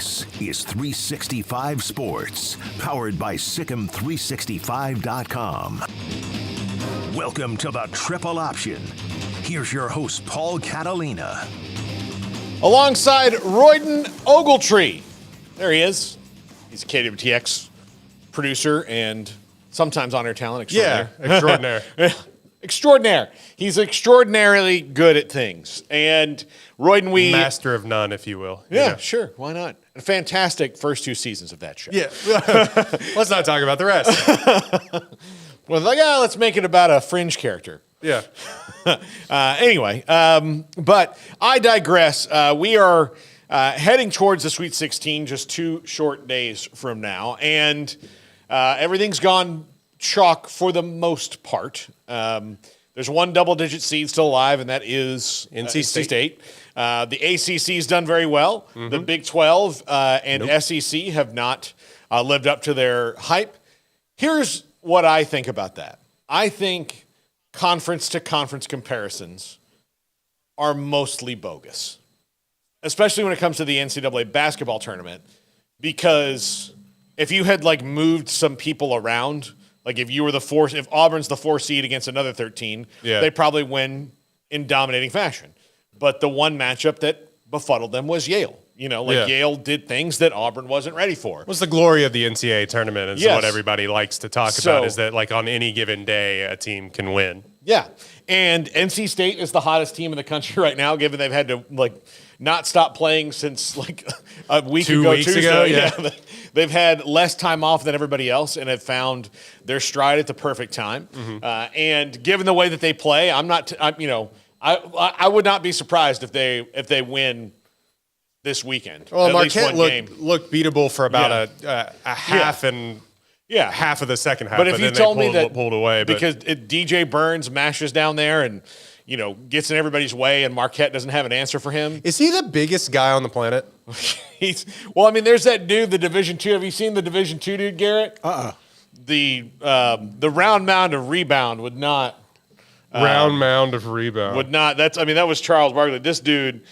This is 365 Sports, powered by Sikkim365.com. Welcome to the Triple Option. Here's your host, Paul Catalina. Alongside Royden Ogletree. There he is. He's a KWTX producer and sometimes on-air talent extraordinaire. Yeah, extraordinaire. Extraordinaire. He's extraordinarily good at things. And Royden, Master of none, if you will. Yeah, sure. Why not? A fantastic first two seasons of that show. Yeah. Let's not talk about the rest. Well, let's make it about a fringe character. Yeah. Anyway, but I digress. We are heading towards the Sweet 16 just 2 short days from now, and everything's gone chalk for the most part. There's one double-digit seed still alive, and that is NC State. The ACC's done very well. Mm-hmm. The Big 12 and SEC have not lived up to their hype. Here's what I think about that. I think conference-to-conference comparisons are mostly bogus, especially when it comes to the NCAA basketball tournament, because if you had, moved some people around, if you were if Auburn's the 4 seed against another 13, they probably win in dominating fashion. But the one matchup that befuddled them was Yale. Yale did things that Auburn wasn't ready for. What's the glory of the NCAA tournament is what everybody likes to talk about, is that on any given day a team can win. Yeah. And NC State is the hottest team in the country right now, given they've had to not stop playing since a week 2 ago. Weeks ago, yeah. They've had less time off than everybody else and have found their stride at the perfect time. Mm-hmm. And given the way that they play, I would not be surprised if they win this weekend. Well, Marquette looked beatable for about a half and half of the second half. But if you told me that pulled away, because DJ Burns mashes down there and gets in everybody's way, and Marquette doesn't have an answer for him. Is he the biggest guy on the planet? There's that dude, the Division II. Have you seen the Division II dude, Garrett? The round mound of rebound would not. Round mound of rebound would not. That was Charles Barkley. This dude.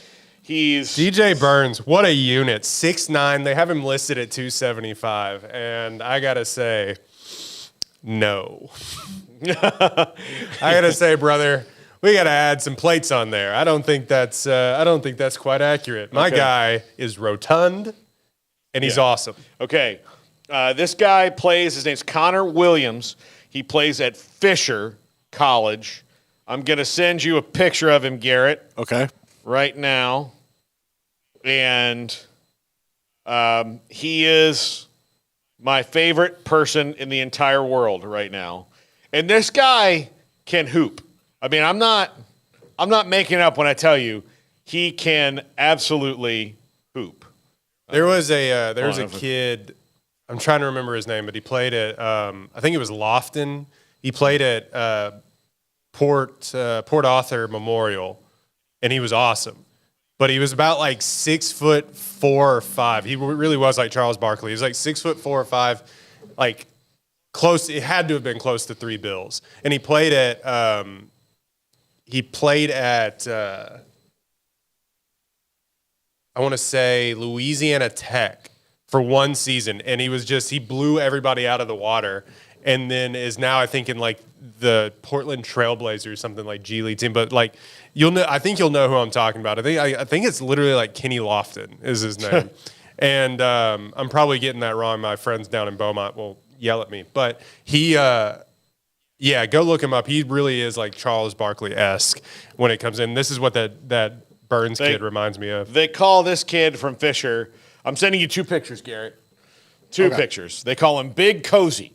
He's DJ Burns, what a unit. 6'9". They have him listed at 275. And I gotta say, no. I gotta say, brother, we gotta add some plates on there. I don't think that's quite accurate. My guy is rotund, and he's awesome. Okay. This guy plays, his name's Connor Williams. He plays at Fisher College. I'm gonna send you a picture of him, Garrett. Okay. Right now. And he is my favorite person in the entire world right now. And this guy can hoop. I'm not making it up when I tell you he can absolutely hoop. There was a kid, I'm trying to remember his name, but he played at I think it was Lofton. He played at Port Arthur Memorial, and he was awesome. But he was about 6'4" or 5". He really was like Charles Barkley. He was 6'4" or 5", close. It had to have been close to 3 bills. And he played at I want to say Louisiana Tech for 1 season, and he blew everybody out of the water. And then is now, I think, in the Portland Trailblazers, something like G League team. But you'll know, I think you'll know who I'm talking about. I think it's literally Kenny Lofton is his name. And I'm probably getting that wrong. My friends down in Beaumont will yell at me. But he, go look him up. He really is Charles Barkley-esque when it comes in. This is what that Burns kid reminds me of. They call this kid from Fisher. I'm sending you 2 pictures, Garrett. 2 pictures. They call him Big Cozy.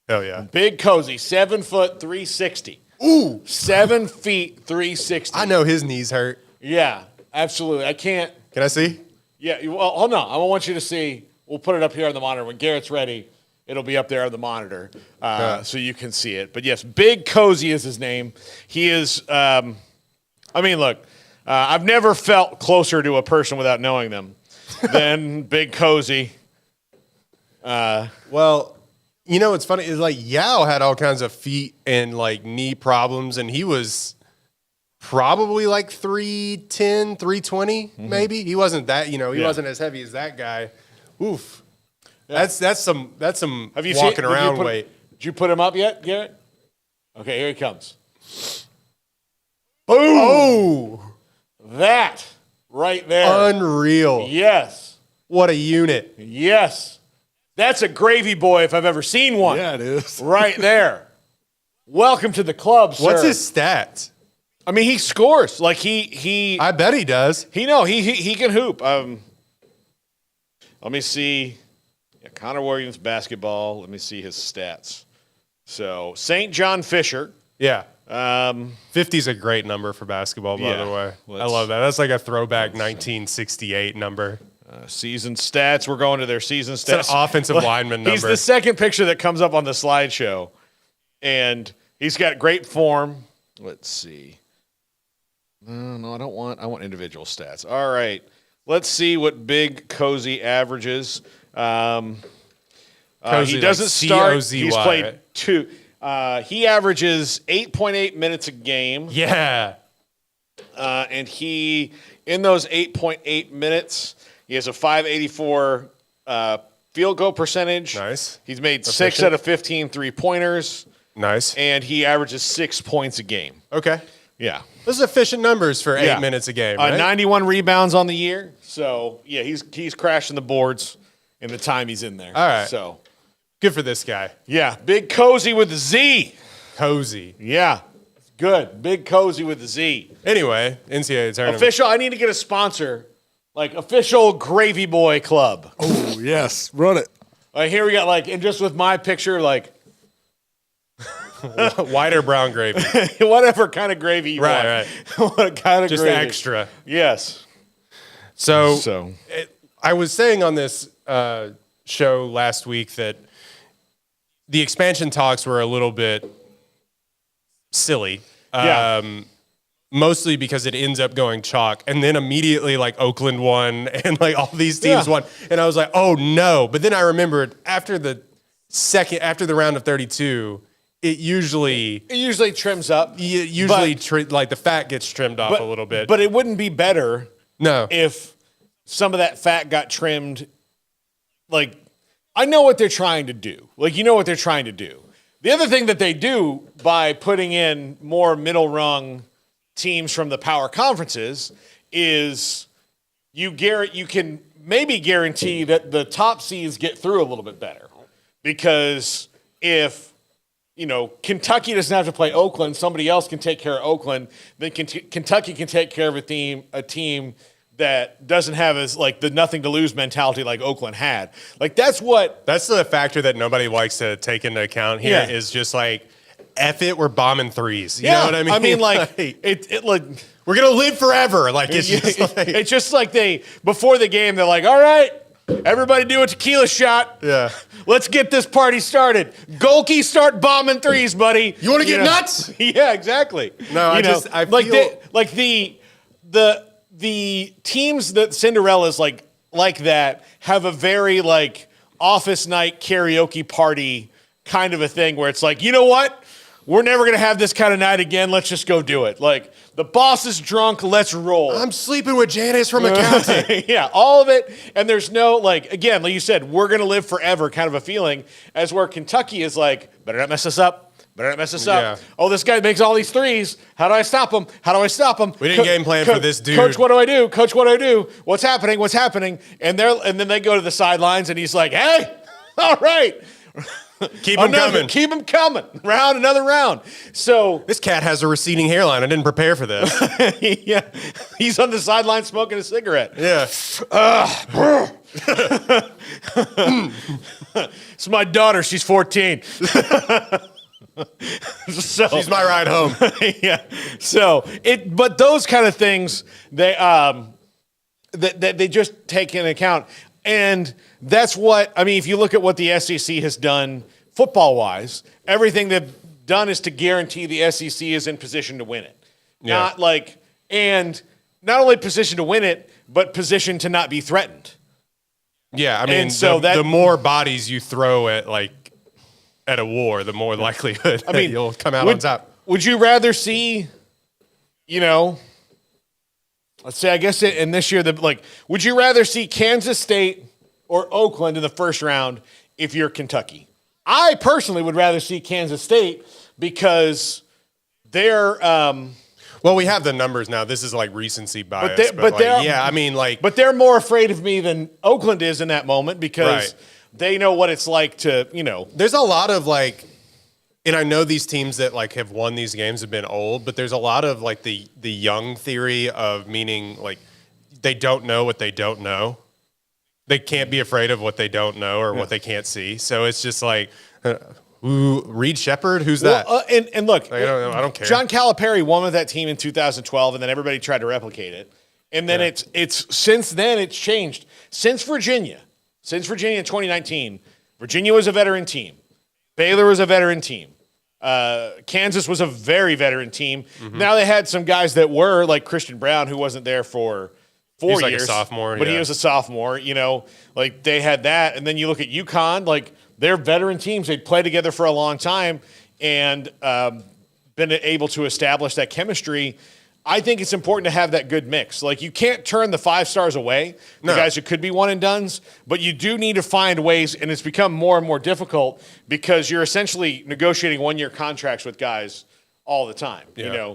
Hell yeah. Big Cozy, 7 foot, 360. Ooh. 7 feet, 360. I know his knees hurt. Yeah, absolutely. I can't. Can I see? Yeah, well, hold on. I want you to see. We'll put it up here on the monitor. When Garrett's ready, it'll be up there on the monitor so you can see it. But yes, Big Cozy is his name. He is, look, I've never felt closer to a person without knowing them than Big Cozy. What's funny is Yao had all kinds of feet and knee problems, and he was probably like 310, 320, maybe. He wasn't that, he wasn't as heavy as that guy. Oof. Yeah. That's some Have you walking around weight. Did you put him up yet, Garrett? Okay, here he comes. Boom! Oh! That right there. Unreal. Yes. What a unit. Yes. That's a gravy boy if I've ever seen one. Yeah, it is. Right there. Welcome to the club, sir. What's his stats? I mean, he scores. Like he I bet he does. He can hoop. Let me see. Yeah, Connor Williams basketball. Let me see his stats. So, St. John Fisher. Yeah. 50 is a great number for basketball, by the way. I love that. That's like a throwback 1968 number. Season stats. We're going to their season stats. It's an offensive lineman number. He's the second picture that comes up on the slideshow. And he's got great form. Let's see. No, I want individual stats. All right. Let's see what Big Cozy averages. He doesn't start. C-O-Z-Y. He's played 2. He averages 8.8 minutes a game. Yeah. And he, in those 8.8 minutes, he has a 584 field goal percentage. Nice. He's made 6 out of 15 3-pointers. Nice. And he averages 6 points a game. Okay. Yeah. Those are efficient numbers for 8 minutes a game, right? 91 rebounds on the year. So, yeah, he's crashing the boards in the time he's in there. All right. So, good for this guy. yeah, Big Cozy with the Z. Cozy. Yeah, good. Big Cozy with the Z. Anyway, NCAA tournament. Official, I need to get a sponsor, like official Gravy Boy Club. Oh, yes. Run it. Here we got and just with my picture, white or brown gravy. whatever kind of gravy you want. Right. What kind of Just gravy? extra. Yes. So I was saying on this show last week that the expansion talks were a little bit silly. Mostly because it ends up going chalk, and then immediately Oakland won and all these teams won. And I was like, oh no. But then I remembered after the round of 32, it usually trims up. The fat gets trimmed off a little bit. But it wouldn't be better if some of that fat got trimmed. I know what they're trying to do. You know what they're trying to do. The other thing that they do by putting in more middle rung teams from the power conferences is you can maybe guarantee that the top seeds get through a little bit better. Because if Kentucky doesn't have to play Oakland, somebody else can take care of Oakland, then Kentucky can take care of a team that doesn't have as the nothing to lose mentality like Oakland had. That's the factor that nobody likes to take into account here is just F it, we're bombing threes. You know what I mean? I mean, we're gonna live forever. It's just they before the game, they're like, all right, everybody do a tequila shot. Yeah. Let's get this party started. Golke, start bombing threes, buddy. You want to get nuts? Yeah, exactly. No, I feel the teams that Cinderella's like that have a very office night karaoke party kind of a thing where it's you know what? We're never going to have this kind of night again. Let's just go do it. The boss is drunk. Let's roll. I'm sleeping with Janice from accounting. Yeah, all of it. And there's no, again, like you said, we're going to live forever kind of a feeling, as where Kentucky is better not mess us up. Better not mess us up. Yeah. Oh, this guy makes all these threes. How do I stop him? How do I stop him? We didn't game plan for this dude. Coach, what do I do? Coach, what do I do? What's happening? What's happening? And then they go to the sidelines, and he's like, hey, all right. Keep him coming. Keep him coming. Another round. So this cat has a receding hairline. I didn't prepare for this. Yeah, he's on the sideline smoking a cigarette. Yeah. It's my daughter. She's 14. So she's my ride home. Yeah. So but those kind of things they just take into account. And that's what, I mean, if you look at what the SEC has done football-wise, everything they've done is to guarantee the SEC is in position to win it. Yeah. And not only position to win it, but position to not be threatened. Yeah, I mean, and so the more bodies you throw at a war, the more likelihood you'll come out on top. Would you rather see you know, let's say, I guess in this year, would you rather see Kansas State or Oakland in the first round if you're Kentucky? I personally would rather see Kansas State because they're well, we have the numbers now. This is like recency bias. But they're more afraid of me than Oakland is in that moment because they know what it's like to, There's a lot of and I know these teams that have won these games have been old, but there's a lot of the young theory of meaning they don't know what they don't know. They can't be afraid of what they don't know or what they can't see. So it's just Reed Shepherd, who's that? And look, I don't care. John Calipari won with that team in 2012, and then everybody tried to replicate it. And then it's since then it's changed. Since Virginia in 2019, Virginia was a veteran team. Baylor was a veteran team. Kansas was a very veteran team. Mm-hmm. Now they had some guys that were like Christian Brown, who wasn't there for 4 years. A sophomore, but he was a sophomore. They had that, and then you look at UConn, they're veteran teams. They'd played together for a long time and been able to establish that chemistry. I think it's important to have that good mix. You can't turn the 5 stars away, the guys who could be one and dones, but you do need to find ways, and it's become more and more difficult because you're essentially negotiating 1-year contracts with guys all the time. Yeah.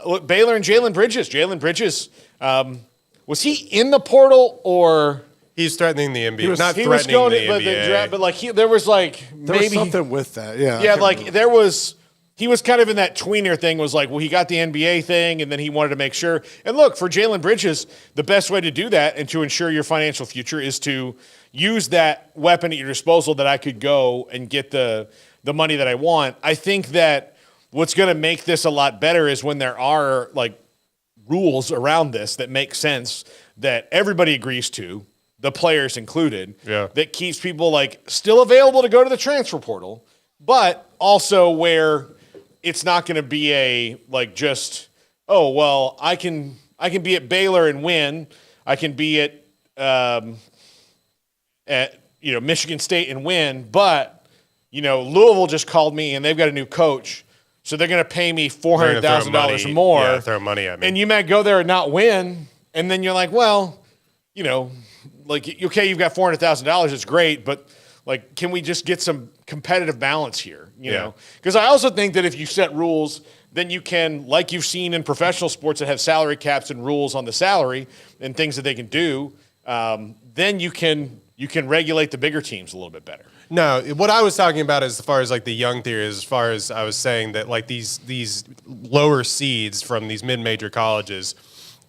Look, Baylor and Jalen Bridges. Jalen Bridges, was he in the portal or? He's threatening the NBA. He was going the NBA. There was there was something with that. Yeah. Yeah, he was kind of in that tweener thing, he got the NBA thing, and then he wanted to make sure. And look, for Jalen Bridges, the best way to do that and to ensure your financial future is to use that weapon at your disposal that I could go and get the money that I want. I think that what's going to make this a lot better is when there are rules around this that make sense, that everybody agrees to, the players included, that keeps people still available to go to the transfer portal, but also where it's not going to be I can be at Baylor and win. I can be at Michigan State and win, but Louisville just called me and they've got a new coach, so they're going to pay me $400,000 more. Yeah, throw money at me. And you might go there and not win, and then you're okay, you've got $400,000, it's great, but can we just get some competitive balance here? You know, because I also think that if you set rules, then you can, like you've seen in professional sports that have salary caps and rules on the salary and things that they can do, then you can regulate the bigger teams a little bit better. No, what I was talking about as far as the young theory, as far as I was saying that these lower seeds from these mid-major colleges,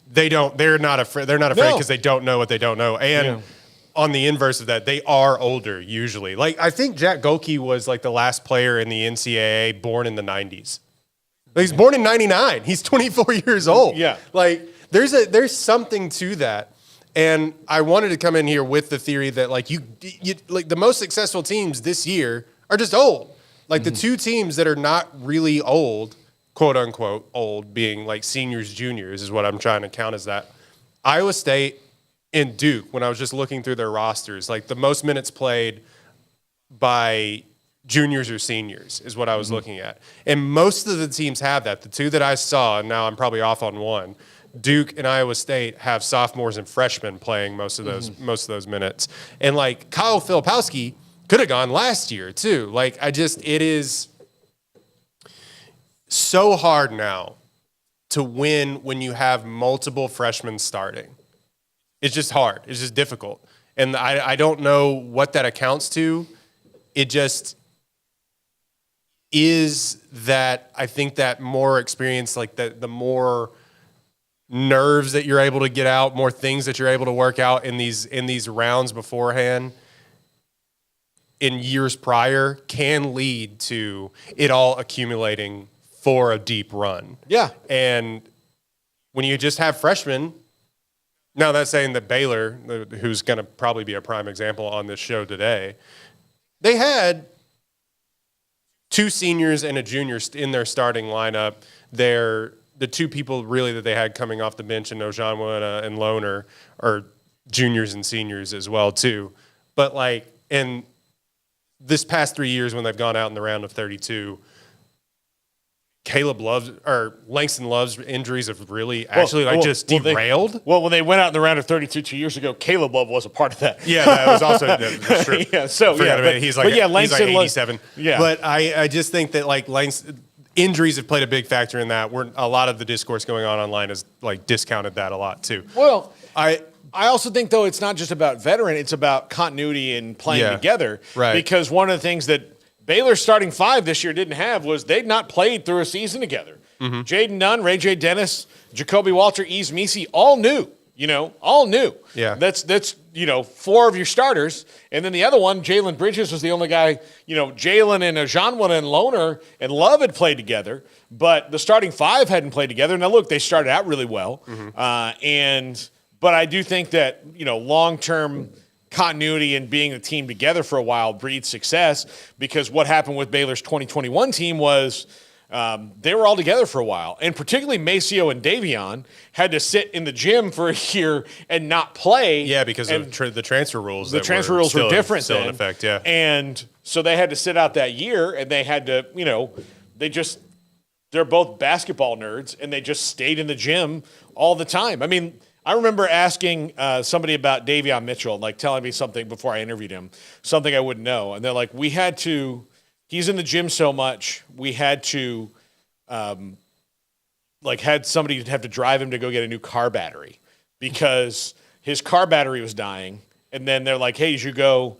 they're not afraid because they don't know what they don't know. And on the inverse of that, they are older usually. I think Jack Golke was the last player in the NCAA born in the 90s. He's born in 99. He's 24 years old. Yeah. There's something to that. And I wanted to come in here with the theory that the most successful teams this year are just old. The two teams that are not really old, quote unquote old, being seniors, juniors is what I'm trying to count as that. Iowa State and Duke, when I was just looking through their rosters, the most minutes played by juniors or seniors is what I was looking at. And most of the teams have that. The two that I saw, and now I'm probably off on one, Duke and Iowa State have sophomores and freshmen playing most of those minutes. And Kyle Filipowski could have gone last year too. It is so hard now to win when you have multiple freshmen starting. It's just hard. It's just difficult. And I don't know what that accounts to. It just is that I think that more experience, the more nerves that you're able to get out, more things that you're able to work out in these rounds beforehand in years prior can lead to it all accumulating for a deep run. Yeah. And when you just have freshmen, now that's saying that Baylor, who's going to probably be a prime example on this show today, they had 2 seniors and a junior in their starting lineup. The 2 people really that they had coming off the bench, and Ojanwa and Lohner, are juniors and seniors as well too. But in this past 3 years when they've gone out in the round of 32, Langston Love's injuries have really just derailed. When they went out in the round of 32 2 years ago, Caleb Love was a part of that. Yeah, that was also that's true. Yeah, so he's like 87. Yeah, but I just think that like Langston injuries have played a big factor in that. A lot of the discourse going on online has like discounted that a lot too. Well, I also think though it's not just about veteran; it's about continuity and playing together. Right. Because one of the things that Baylor's starting five this year didn't have was they'd not played through a season together. Mm-hmm. Jaden Dunn, Ray J. Dennis, Jacoby Walter, Yves Misi, all new. All new. Yeah. That's four of your starters. And then the other one, Jalen Bridges, was the only guy, Jalen and Ajanwa and Loner and Love had played together, but the starting five hadn't played together. Now, look, they started out really well. Mm-hmm. But I do think that, long-term continuity and being a team together for a while breeds success, because what happened with Baylor's 2021 team was they were all together for a while. And particularly Maceo and Davion had to sit in the gym for a year and not play. Yeah, because of the transfer rules. The transfer rules were different still then. In effect, yeah. And so they had to sit out that year, and they had to, they're both basketball nerds, and they just stayed in the gym all the time. I mean, I remember asking somebody about Davion Mitchell, like telling me something before I interviewed him, something I wouldn't know. And they're like, he's in the gym so much, we had to, had somebody have to drive him to go get a new car battery because his car battery was dying. And then they're like, hey, you should go,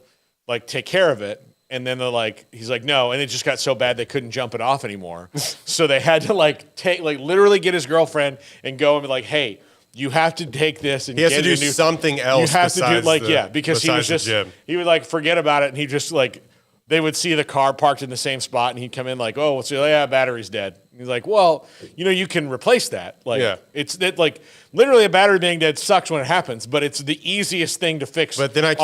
take care of it. And then they're like, he's like, no. And it just got so bad they couldn't jump it off anymore. So they had to, literally get his girlfriend and go and be like, hey, you have to take this and he has to do something else. You have to do because he was just he would forget about it, and he just they would see the car parked in the same spot, and he'd come in battery's dead. And he's like, well, you can replace that. Literally a battery being dead sucks when it happens, but it's the easiest thing to fix. But then I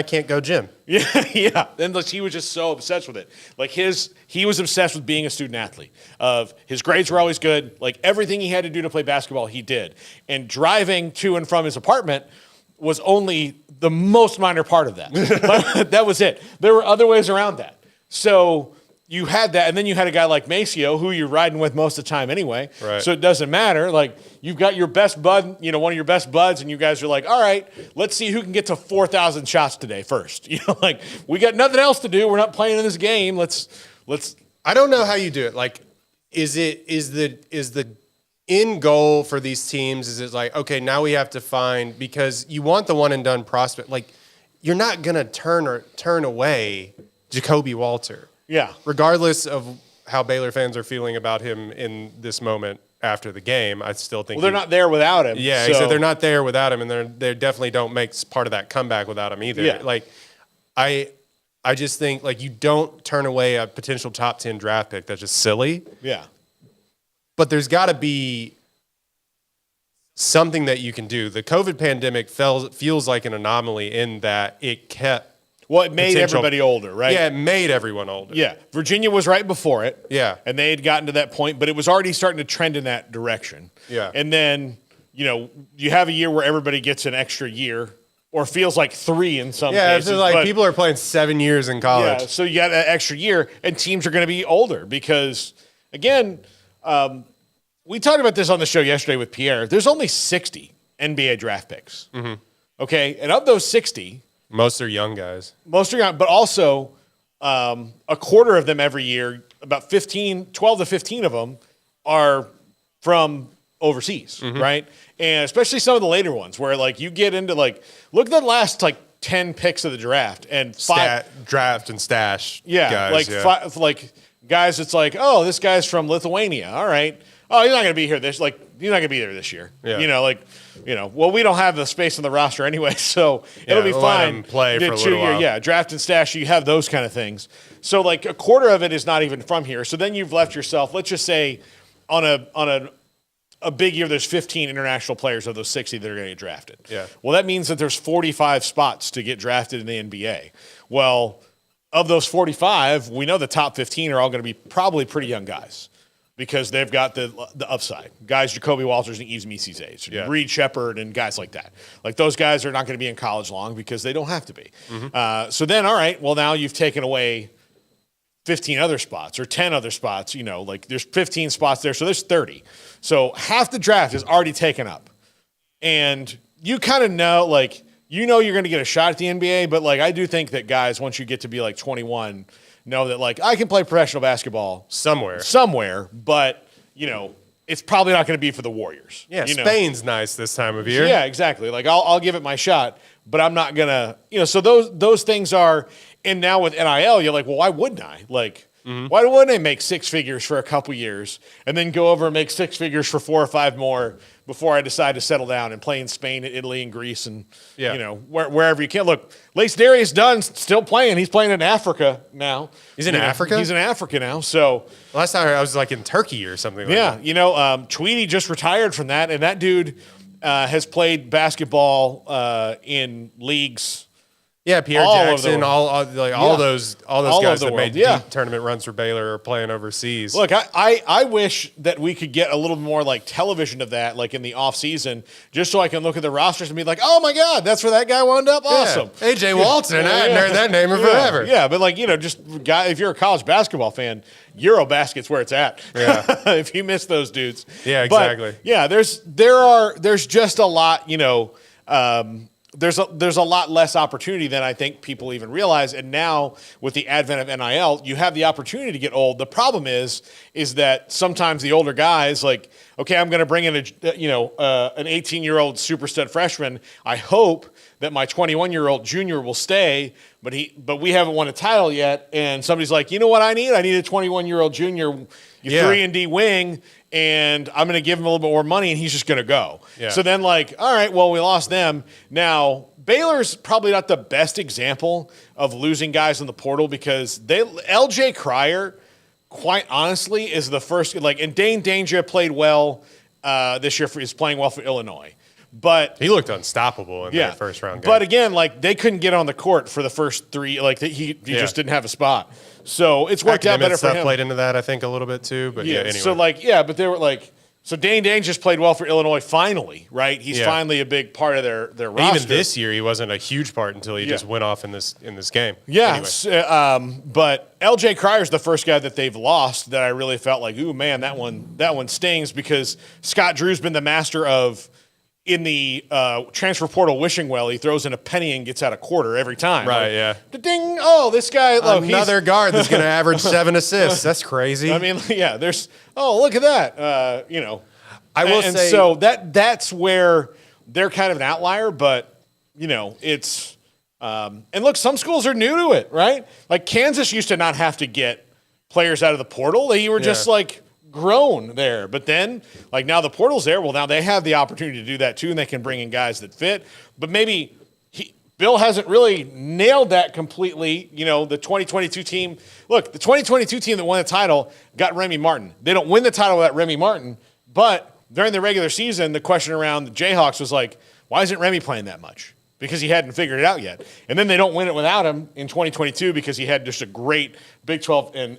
can't go gym. Yeah. And he was just so obsessed with it. He was obsessed with being a student athlete. His grades were always good. Everything he had to do to play basketball, he did. And driving to and from his apartment was only the most minor part of that. But that was it. There were other ways around that. So you had that, and then you had a guy like Maceo, who you're riding with most of the time anyway. Right. So it doesn't matter. You've got your best bud, one of your best buds, and you guys are like, all right, let's see who can get to 4,000 shots today first. We got nothing else to do. We're not playing in this game. Let's. I don't know how you do it. Is the end goal for these teams? Is it okay, now we have to find, because you want the one and done prospect. You're not gonna turn away Jacoby Walter. Yeah. Regardless of how Baylor fans are feeling about him in this moment after the game, I still think they're not there without him. Yeah, so they're not there without him, and they definitely don't make part of that comeback without him either. Yeah. I just think you don't turn away a potential top 10 draft pick. That's just silly. Yeah. But there's got to be something that you can do. The COVID pandemic feels like an anomaly in that it kept. Well, it made everybody older, right? Yeah, it made everyone older. Yeah. Virginia was right before it. Yeah. And they had gotten to that point, but it was already starting to trend in that direction. Yeah. And then, you have a year where everybody gets an extra year, or feels like 3 in some cases. Yeah, so people are playing 7 years in college. Yeah, so you got an extra year, and teams are going to be older because, again, we talked about this on the show yesterday with Pierre. There's only 60 NBA draft picks. Mm-hmm. Okay? And of those 60... Most are young guys. Most are young, but also a quarter of them every year, about 12 to 15 of them are from overseas, right? And especially some of the later ones where you get into look at the last 10 picks of the draft and draft and stash. Yeah, guys, guys. It's oh, this guy's from Lithuania. All right. Oh, he's not going to be here he's not going to be there this year. Yeah. Well, we don't have the space on the roster anyway, so it'll be fine. Play for a little while. Yeah, draft and stash. You have those kind of things. So a quarter of it is not even from here. So then you've left yourself. Let's just say on a big year, there's 15 international players of those 60 that are going to get drafted. Yeah. Well, that means that there's 45 spots to get drafted in the NBA. Well, of those 45, we know the top 15 are all going to be probably pretty young guys, because they've got the upside. Guys, Jacoby Walters and Yves Misi's age. Yeah. Reed Shepard and guys like that. Those guys are not going to be in college long because they don't have to be. So then, all right, well, now you've taken away 15 other spots or 10 other spots, like there's 15 spots there. So there's 30. So half the draft is already taken up. And you kind of know, like, you're going to get a shot at the NBA, but like I do think that guys, once you get to be like 21, know that like I can play professional basketball somewhere, but it's probably not going to be for the Warriors. Yeah, Spain's nice this time of year. Yeah, exactly. Like I'll give it my shot, but I'm not gonna. So those things are. And now with NIL, you're like, well, why wouldn't I? Like, why wouldn't I make six figures for a couple years and then go over and make six figures for 4 or 5 more before I decide to settle down and play in Spain, Italy, and Greece, and wherever you can. Look, Lace Darius Dunn's still playing. He's playing in Africa now. He's in Africa? He's in Africa now. So last time I was like in Turkey or something like that. Yeah, Tweedy just retired from that, and that dude has played basketball in leagues. Yeah, Pierre Jackson, all those guys that made deep tournament runs for Baylor are playing overseas. Look, I wish that we could get a little more like television of that, like in the off season, just so I can look at the rosters and be like, oh my God, that's where that guy wound up. Awesome, AJ Walton. I hadn't heard that name in forever. Yeah, but like just guy, if you're a college basketball fan, Eurobasket's where it's at. Yeah, if you miss those dudes. Yeah, exactly. But, yeah, there's just a lot. There's a lot less opportunity than I think people even realize. And now with the advent of NIL, you have the opportunity to get old. The problem is that sometimes the older guys like, okay, I'm going to bring in an 18-year-old super stud freshman. I hope that my 21-year-old junior will stay, but we haven't won a title yet. And somebody's like, you know what I need? I need a 21-year-old junior, 3-and-D wing. And I'm going to give him a little bit more money, and he's just going to go. Yeah. So then, like, all right, well, we lost them. Now, Baylor's probably not the best example of losing guys in the portal because LJ Cryer, quite honestly, is the first. Like, and Dane Danger played well this year. He's playing well for Illinois. But he looked unstoppable in that first round game. But again, like they couldn't get on the court for the first 3. Like he just didn't have a spot. So it's worked out better for him. Played into that, I think, a little bit too. But anyway. So but they were like, so Dane just played well for Illinois finally, right? He's finally a big part of their roster. Even this year, he wasn't a huge part until he just went off in this game. Yeah, anyway. But LJ Cryer's the first guy that they've lost that I really felt like, ooh man, that one stings because Scott Drew's been the master of. In the transfer portal wishing well, he throws in a penny and gets out a quarter every time. Right, yeah. Ding! Oh, this guy. Another guard that's going to average 7 assists. That's crazy. I mean, yeah, look at that. I will say. So that's where they're kind of an outlier, but, it's. And look, some schools are new to it, right? Like Kansas used to not have to get players out of the portal. They were just like. Grown there, but then like now the portal's there. Well, now they have the opportunity to do that too, and they can bring in guys that fit. But maybe Bill hasn't really nailed that completely. The 2022 team. Look, the 2022 team that won the title got Remy Martin. They don't win the title without Remy Martin, but during the regular season, the question around the Jayhawks was like, why isn't Remy playing that much? Because he hadn't figured it out yet. And then they don't win it without him in 2022 because he had just a great Big 12 and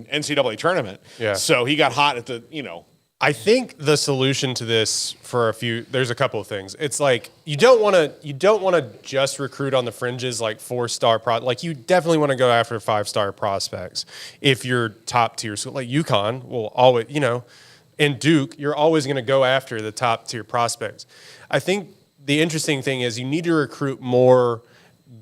NCAA tournament. Yeah. So he got hot at the, I think the solution to this there's a couple of things. It's like you don't want to just recruit on the fringes like 4-star like you definitely want to go after 5-star prospects. If you're top tier school like UConn will always, and Duke, you're always going to go after the top tier prospects. I think the interesting thing is you need to recruit more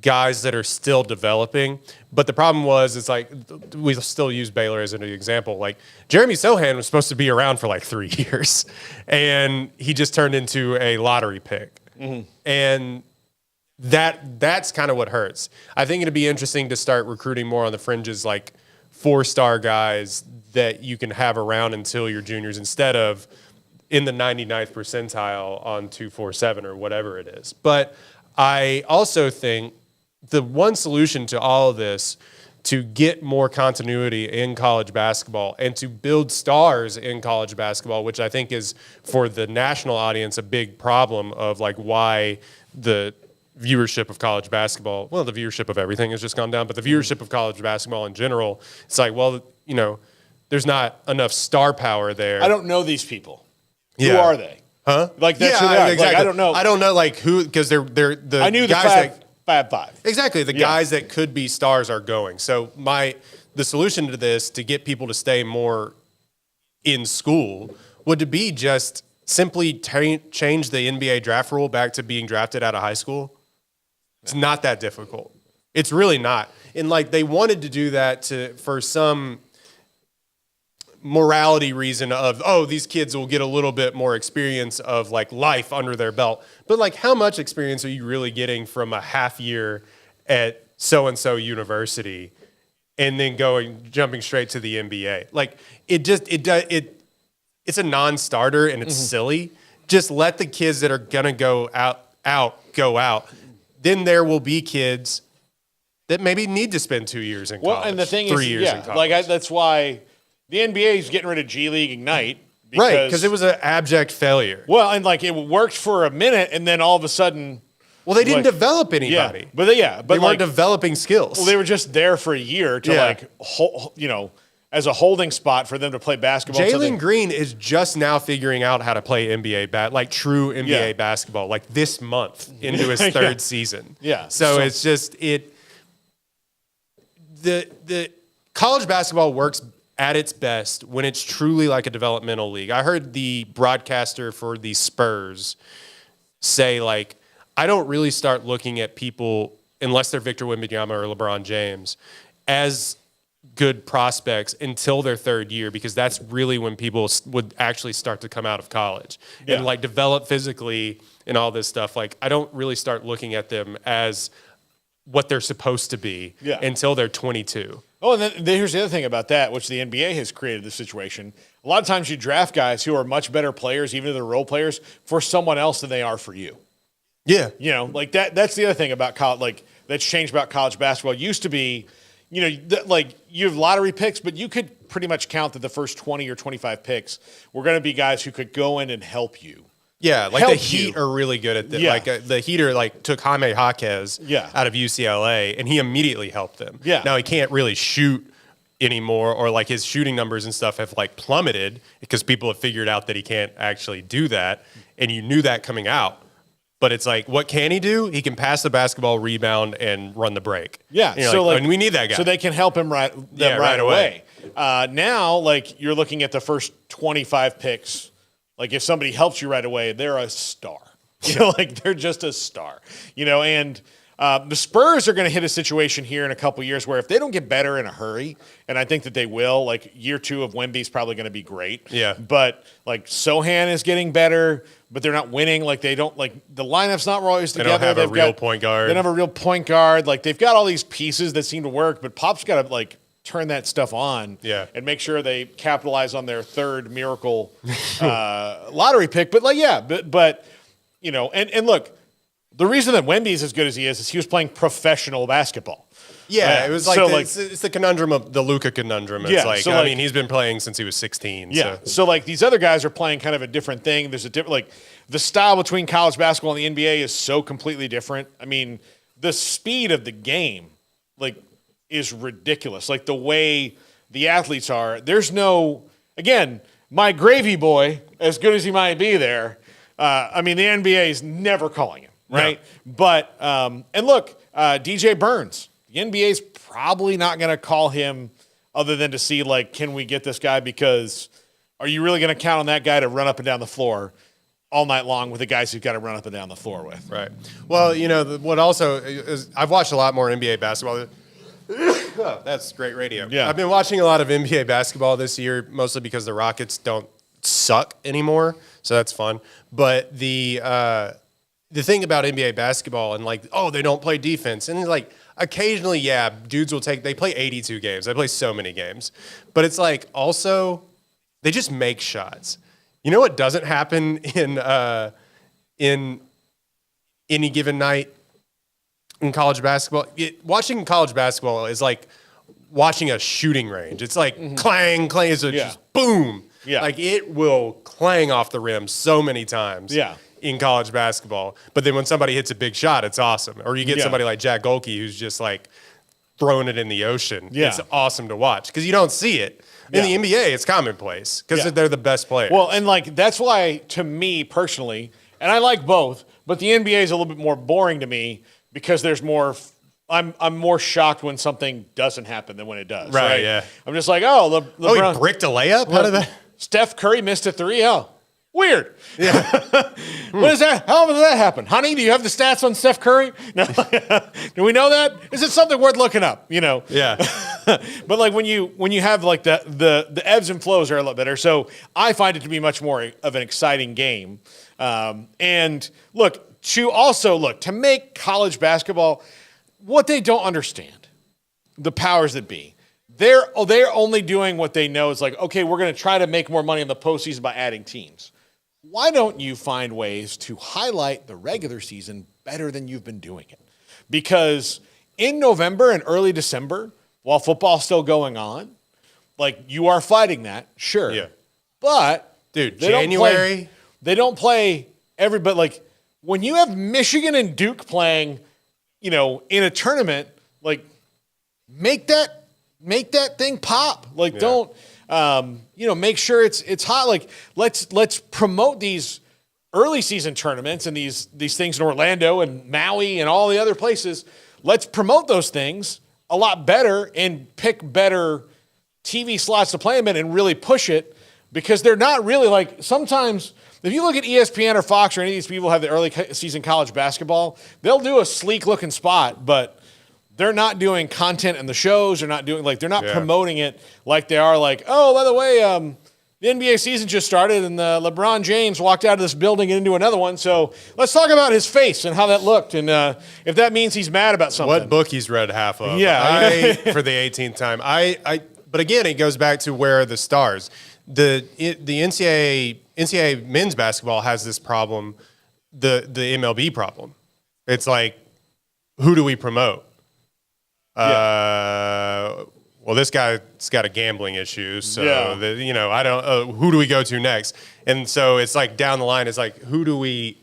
guys that are still developing. But the problem it's like we still use Baylor as an example. Like Jeremy Sohan was supposed to be around for like 3 years, and he just turned into a lottery pick. Mm-hmm. And that's kind of what hurts. I think it'd be interesting to start recruiting more on the fringes, like 4-star guys that you can have around until your juniors instead of in the 99th percentile on 247 or whatever it is. But I also think the one solution to all of this to get more continuity in college basketball and to build stars in college basketball, which I think is for the national audience a big problem of like why the viewership of college basketball, well, the viewership of everything has just gone down, but the viewership of college basketball in general, it's like, well, there's not enough star power there. I don't know these people. Who are they? Huh? Like that's who they are. Exactly. Like, I don't know. I don't know like who because they're I knew guys the Fab Five. Exactly. The guys that could be stars are going. So the the solution to this to get people to stay more in school would be just simply change the NBA draft rule back to being drafted out of high school. It's not that difficult. It's really not. And like they wanted to do that for some morality reason of, oh, these kids will get a little bit more experience of like life under their belt. But like how much experience are you really getting from a half year at so-and-so university and then jumping straight to the NBA? Like it's a non-starter and it's silly. Just let the kids that are gonna go out. Then there will be kids that maybe need to spend 2 years in college. Well, and the thing 3 years in college. Like that's why the NBA is getting rid of G League Ignite. Right, because it was an abject failure. Well, and like it worked for a minute, and then all of a sudden, well, they didn't develop anybody. But they weren't developing skills. Well, they were just there for a year to as a holding spot for them to play basketball. Jalen Green is just now figuring out how to play NBA true NBA basketball, like this month into his third season. Yeah. So it's just the college basketball works at its best when it's truly like a developmental league. I heard the broadcaster for the Spurs say, like, I don't really start looking at people, unless they're Victor Wembanyama or LeBron James, as good prospects until their third year, because that's really when people would actually start to come out of college and like develop physically and all this stuff. Like, I don't really start looking at them as what they're supposed to be until they're 22. Oh, and then here's the other thing about that, which the NBA has created the situation. A lot of times you draft guys who are much better players, even if they're role players, for someone else than they are for you. Yeah. You know, like that's the other thing about college, like that's changed about college basketball. It used to be, you know, like you have lottery picks, but you could pretty much count that the first 20 or 25 picks were going to be guys who could go in and help you. Yeah, like the Heat are really good at this. Yeah. Like the Heater took Jaime Jaquez out of UCLA, and he immediately helped them. Yeah. Now he can't really shoot anymore, or like his shooting numbers and stuff have like plummeted because people have figured out that he can't actually do that, and you knew that coming out. But it's like, what can he do? He can pass the basketball, rebound, and run the break. Yeah, so and we need that guy. So they can help him right away. Now, like you're looking at the first 25 picks. Like if somebody helps you right away, they're a star. You know, like they're just a star. You know, and the Spurs are going to hit a situation here in a couple years where if they don't get better in a hurry, and I think that they will, like year 2 of Wemby's probably going to be great. Yeah. But like Sohan is getting better, but they're not winning. Like they don't like the lineup's not always together. They don't have a real point guard. They don't have a real point guard. Like they've got all these pieces that seem to work, but Pop's got to like turn that stuff on and make sure they capitalize on their third miracle lottery pick. But but you know, and look, the reason that Wemby's as good as he is he was playing professional basketball. Yeah, it was like, it's the conundrum of the Luka conundrum. It's like, I mean, he's been playing since he was 16. Yeah. So like these other guys are playing kind of a different thing. There's a different, like the style between college basketball and the NBA is so completely different. I mean, the speed of the game, like, is ridiculous. Like the way the athletes are, there's no, again, my gravy boy, as good as he might be there, I mean, the NBA is never calling him, right? No. But, and look, DJ Burns, the NBA is probably not going to call him other than to see, like, can we get this guy? Because are you really going to count on that guy to run up and down the floor all night long with the guys who've got to run up and down the floor with? Right. Well, you know, what also is, I've watched a lot more NBA basketball. Oh, that's great radio. Yeah. I've been watching a lot of NBA basketball this year, mostly because the Rockets don't suck anymore, so that's fun. But the thing about NBA basketball and like, oh, they don't play defense, and like occasionally, dudes will they play 82 games. They play so many games, but it's like also they just make shots. You know what doesn't happen in any given night? In college basketball, watching college basketball is like watching a shooting range. It's like clang, clang, it's just boom. Yeah. Like it will clang off the rim so many times in college basketball. But then when somebody hits a big shot, it's awesome. Or you get somebody like Jack Golke who's just like throwing it in the ocean. Yeah. It's awesome to watch because you don't see it. In the NBA, it's commonplace because they're the best players. Well, and like that's why, to me personally, and I like both, but the NBA is a little bit more boring to me because there's more I'm more shocked when something doesn't happen than when it does. Right, yeah. I'm just like, oh, LeBron. He bricked a layup? How did that? Steph Curry missed a 3. Oh, weird. Yeah. What is that? How did that happen? Honey, do you have the stats on Steph Curry? No. Do we know that? Is it something worth looking up? Yeah. But like when you have like the ebbs and flows are a lot better. So I find it to be much more of an exciting game. And to make college basketball, what they don't understand, the powers that be, they're only doing what they know is like, okay, we're going to try to make more money in the postseason by adding teams. Why don't you find ways to highlight the regular season better than you've been doing it? Because in November and early December, while football's still going on, like you are fighting that, sure. Yeah. But dude, January, they don't play everybody. Like when you have Michigan and Duke playing, in a tournament, like make that thing pop. Like don't make sure it's hot. Like let's promote these early season tournaments and these things in Orlando and Maui and all the other places. Let's promote those things a lot better and pick better TV slots to play them in and really push it, because they're not really like sometimes. If you look at ESPN or Fox or any of these people have the early season college basketball, they'll do a sleek looking spot, but they're not doing content in the shows. They're not promoting it like they are like, oh, by the way, the NBA season just started and LeBron James walked out of this building and into another one. So let's talk about his face and how that looked. And if that means he's mad about something. What book he's read half of. Yeah. For the 18th time. But again, it goes back to where the stars. The NCAA men's basketball has this problem, the MLB problem. It's like, who do we promote? Well, this guy's got a gambling issue, so I don't. Who do we go to next? And so it's like down the line, it's like who do we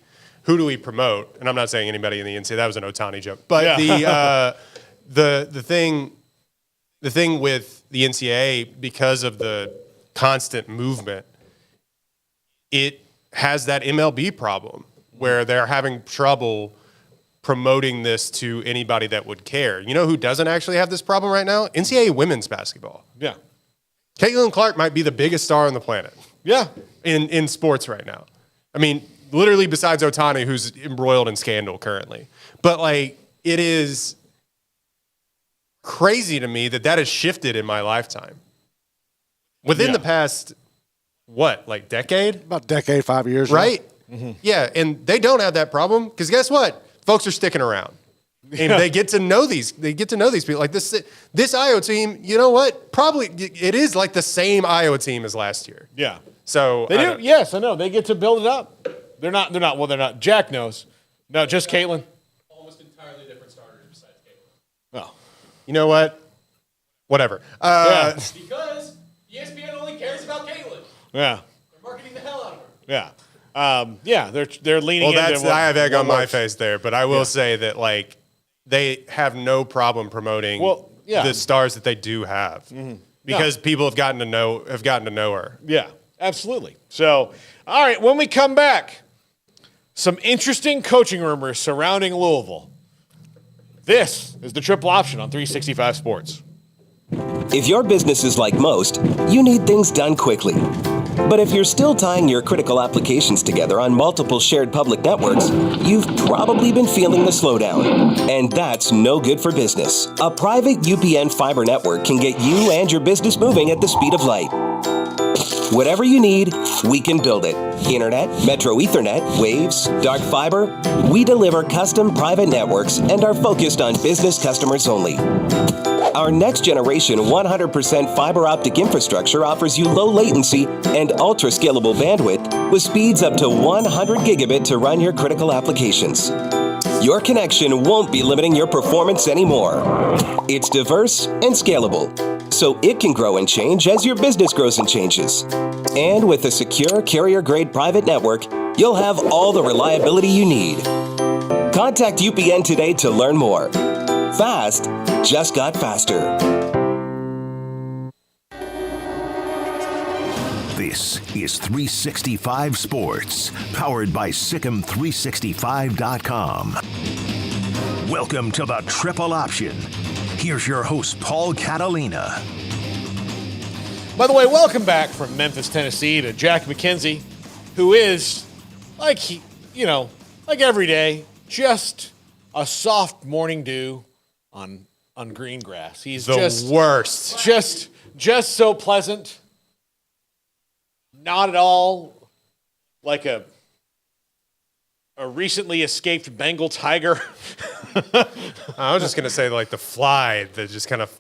promote? And I'm not saying anybody in the NCAA. That was an Ohtani joke, but the thing with the NCAA, because of the constant movement, it has that MLB problem where they're having trouble promoting this to anybody that would care. You know who doesn't actually have this problem right now? NCAA women's basketball. Yeah. Caitlin Clark might be the biggest star on the planet. Yeah. In sports right now. I mean, literally besides Ohtani, who's embroiled in scandal currently. But like, it is crazy to me that has shifted in my lifetime. Within the past, decade? About a decade, 5 years. Right? Mm-hmm. Yeah, and they don't have that problem because guess what? Folks are sticking around. And they get to know these. They get to know these people. Like this Iowa team, you know what? Probably it is like the same Iowa team as last year. Yeah. So they do. Yes, I know. They get to build it up. They're not. Well, they're not. Jack knows. No, just Caitlin. Almost entirely different starters besides Caitlin. Well, you know what? Whatever. Because ESPN only cares about Caitlin. Yeah. They're marketing the hell out of her. Yeah. They're leaning into Well, I have egg on my face there, but I will say that like they have no problem promoting the stars that they do have because people have gotten to know her. Yeah, absolutely. So, all right, when we come back, some interesting coaching rumors surrounding Louisville. This is the Triple Option on 365 Sports. If your business is like most, you need things done quickly. But if you're still tying your critical applications together on multiple shared public networks, you've probably been feeling the slowdown. And that's no good for business. A private UPN fiber network can get you and your business moving at the speed of light. Whatever you need, we can build it. Internet, Metro Ethernet, Waves, dark fiber. We deliver custom private networks and are focused on business customers only. Our next generation 100% fiber optic infrastructure offers you low latency and ultra scalable bandwidth with speeds up to 100 gigabit to run your critical applications. Your connection won't be limiting your performance anymore. It's diverse and scalable, so it can grow and change as your business grows and changes. And with a secure carrier-grade private network, you'll have all the reliability you need. Contact UPN today to learn more. Fast just got faster. This is 365 Sports, powered by SicEm365.com. Welcome to the Triple Option. Here's your host, Paul Catalina. By the way, welcome back from Memphis, Tennessee to Jack McKenzie, who is, like every day, just a soft morning dew on green grass. He's the worst. Just so pleasant. Not at all like a recently escaped Bengal tiger. I was just gonna say like the fly that just kind of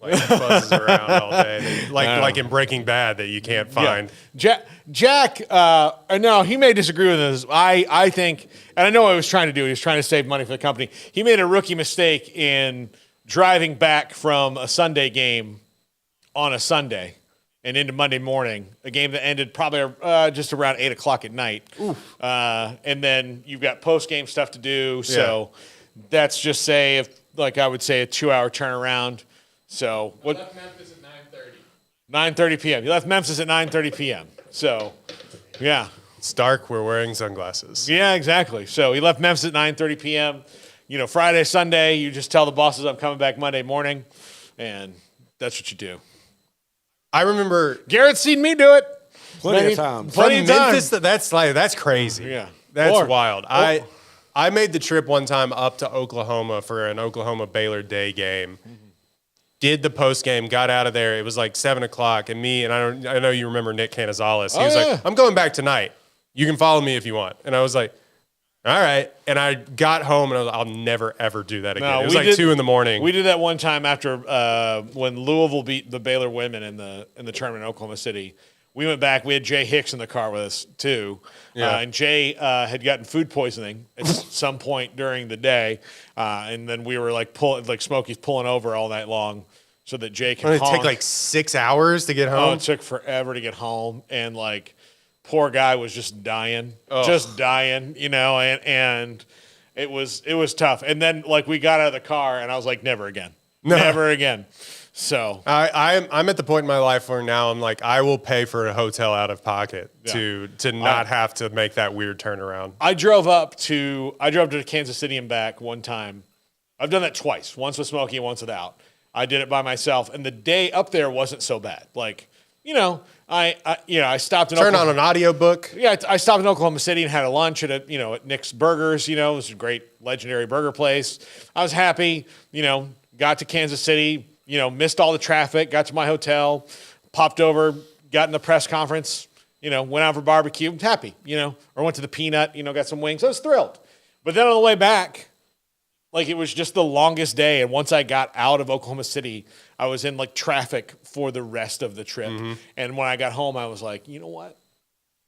like buzzes around all day, like in Breaking Bad that you can't find. Yeah. Jack, no, he may disagree with us. I think, and I know what he was trying to do. He was trying to save money for the company. He made a rookie mistake in driving back from a Sunday game on a Sunday and into Monday morning, a game that ended probably just around 8 o'clock at night. And then you've got post-game stuff to do. So that's just I would say a 2-hour turnaround. So what? Left Memphis at 9:30 p.m. You left Memphis at 9:30 p.m. So, yeah. It's dark. We're wearing sunglasses. Yeah, exactly. So he left Memphis at 9:30 p.m. Friday, Sunday, you just tell the bosses I'm coming back Monday morning, and that's what you do. I remember Garrett's seen me do it. Plenty of times. Plenty of Memphis. times. That's crazy. Yeah. That's wild. I made the trip one time up to Oklahoma for an Oklahoma Baylor Day game. Did the post game, got out of there. It was like 7 o'clock, and I know you remember Nick Canizales. He was like, "I'm going back tonight. You can follow me if you want." And I was like, "All right." And I got home, and I was like, "I'll never ever do that again." It was like 2 a.m. We did that one time after when Louisville beat the Baylor women in the tournament in Oklahoma City. We went back. We had Jay Hicks in the car with us too, and Jay had gotten food poisoning at some point during the day, and then we were like Smokey's pulling over all night long so that Jay can. It take like 6 hours to get home. Oh, it took forever to get home, and poor guy was just dying, and it was tough. And then we got out of the car, and I was like, never again, never again. So I'm at the point in my life where now I'm like, I will pay for a hotel out of pocket to not have to make that weird turnaround. I drove to Kansas City and back one time. I've done that twice, once with Smokey and once without. I did it by myself, and the day up there wasn't so bad. I stopped in Turn on an audiobook. Yeah, I stopped in Oklahoma City and had a lunch at Nick's Burgers. It was a great legendary burger place. I was happy. Got to Kansas City. Missed all the traffic, got to my hotel, popped over, got in the press conference, went out for barbecue, happy, or went to the Peanut, got some wings. I was thrilled. But then on the way back, it was just the longest day. And once I got out of Oklahoma City, I was in traffic for the rest of the trip. Mm-hmm. And when I got home, I was like, you know what?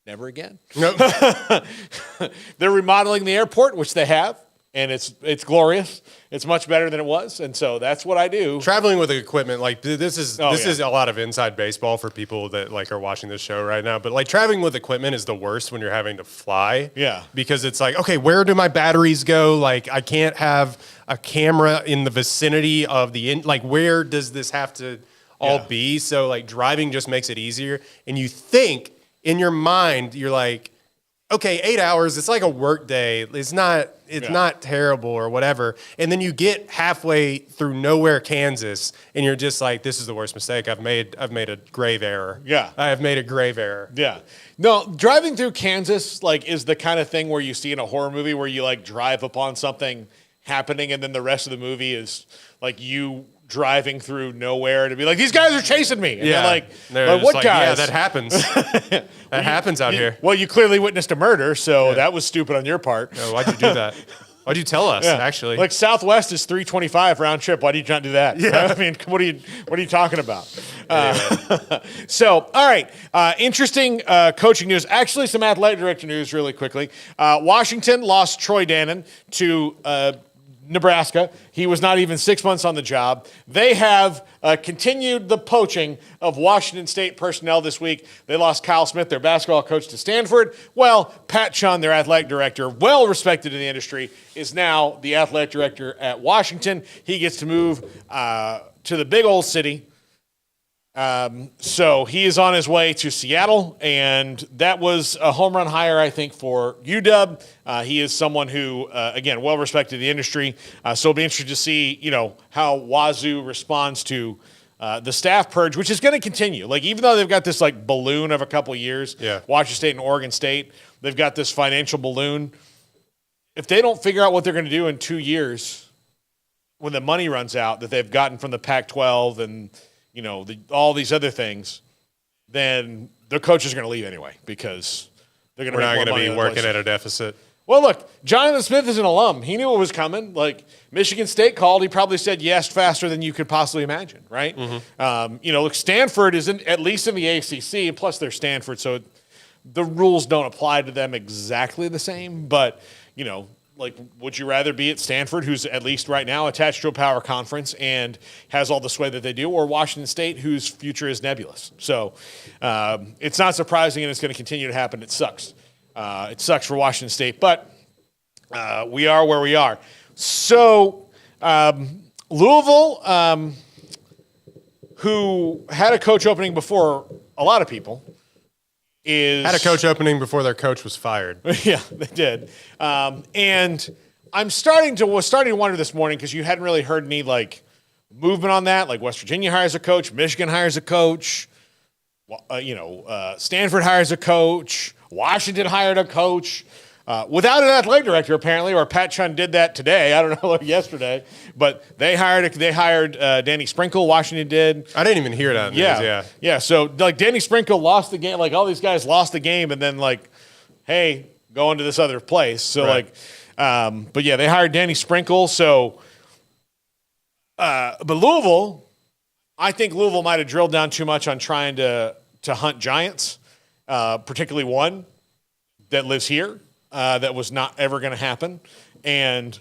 Never again. Nope. They're remodeling the airport, which they have. And it's glorious. It's much better than it was, and so that's what I do. Traveling with equipment, this is a lot of inside baseball for people that are watching this show right now. But traveling with equipment is the worst when you're having to fly. Yeah, because it's okay, where do my batteries go? I can't have a camera in the vicinity of where does this have to all be? So driving just makes it easier, and you think in your mind you're like, okay, 8 hours, it's like a work day. It's not terrible or whatever. And then you get halfway through nowhere, Kansas, and you're just like, this is the worst mistake. I've made a grave error. Yeah. I have made a grave error. Yeah. No, driving through Kansas, is the kind of thing where you see in a horror movie where you drive upon something happening and then the rest of the movie is you driving through nowhere to be like, these guys are chasing me. And they're what guys? Yeah, that happens. That happens out here. Well, you clearly witnessed a murder, so that was stupid on your part. No, why'd you do that? Why'd you tell us, actually? Southwest is $325 round trip. Why did you not do that? Yeah. I mean, what are you talking about? So, all right. Interesting coaching news. Actually, some athletic director news really quickly. Washington lost Troy Dannon to Nebraska. He was not even 6 months on the job. They have continued the poaching of Washington State personnel this week. They lost Kyle Smith, their basketball coach, to Stanford. Well, Pat Chun, their athletic director, well respected in the industry, is now the athletic director at Washington. He gets to move to the big old city So he is on his way to Seattle, and that was a home run hire, I think, for UW. He is someone who, again, well respected in the industry. So it'll be interesting to see, how Wazoo responds to the staff purge, which is going to continue. Like, even though they've got this like balloon of a couple of years, Washington State and Oregon State, they've got this financial balloon. If they don't figure out what they're going to do in 2 years, when the money runs out that they've gotten from the Pac-12 and all these other things, then the coach is going to leave anyway because they're going to. We're not going to be working at a deficit. Well, look, Jonathan Smith is an alum. He knew it was coming. Like, Michigan State called. He probably said yes faster than you could possibly imagine, right? Look, Stanford is at least in the ACC, and plus they're Stanford, so the rules don't apply to them exactly the same. But, like, would you rather be at Stanford, who's at least right now attached to a power conference and has all the sway that they do, or Washington State, whose future is nebulous? So it's not surprising, and it's going to continue to happen. It sucks. It sucks for Washington State, but we are where we are. So Louisville, who had a coach opening before a lot of people, had a coach opening before their coach was fired. Yeah, they did. And I'm starting to wonder this morning, because you hadn't really heard any like movement on that. Like, West Virginia hires a coach, Michigan hires a coach, Stanford hires a coach, Washington hired a coach without an athletic director apparently, or Pat Chun did that today. I don't know, yesterday, but they hired Danny Sprinkle. Washington did. I didn't even hear that news. Yeah. So like, Danny Sprinkle lost the game. Like, all these guys lost the game, and then like, hey, go into this other place. So right. But yeah, they hired Danny Sprinkle. So, but Louisville, I think Louisville might have drilled down too much on trying to hunt giants, particularly one that lives here. That was not ever going to happen, and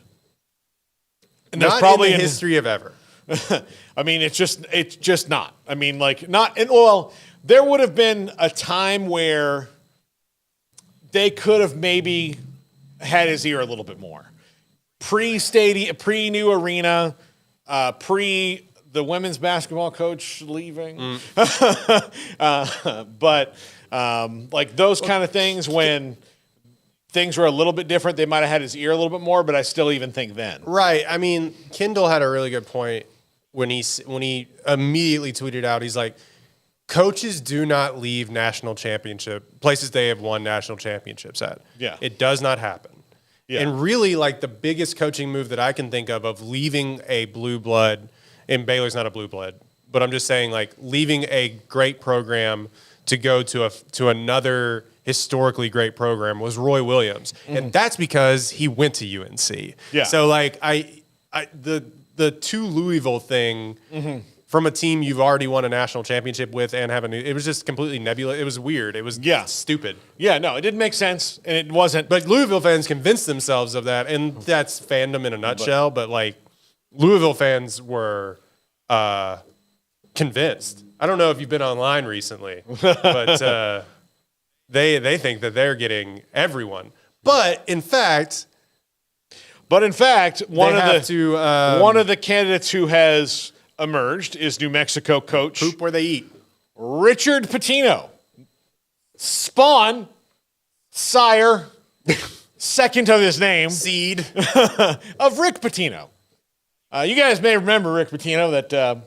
there's not probably in the history of ever. I mean, it's just not. I mean, like, not. Well, there would have been a time where they could have maybe had his ear a little bit more, pre-stadium, pre-new arena, pre the women's basketball coach leaving, but like those kind of things when things were a little bit different, they might have had his ear a little bit more, but I still even think then. Right. I mean, Kendall had a really good point when he immediately tweeted out, he's like, coaches do not leave national championship places they have won national championships at. Yeah. It does not happen. Yeah. And really, like, the biggest coaching move that I can think of leaving a blue blood, and Baylor's not a blue blood, but I'm just saying, like, leaving a great program to go to another historically great program was Roy Williams. And that's because he went to UNC. Yeah. So, like, the to Louisville thing from a team you've already won a national championship with and it was just completely nebulous. It was weird. It was stupid. Yeah, no, it didn't make sense, and it wasn't. But Louisville fans convinced themselves of that, and that's fandom in a nutshell. But like, Louisville fans were convinced. I don't know if you've been online recently, but they think that they're getting everyone. But in fact, one of the candidates who has emerged is New Mexico coach. Poop where they eat. Richard Pitino. Spawn, sire, second of his name. Seed. of Rick Pitino. You guys may remember Rick Pitino, that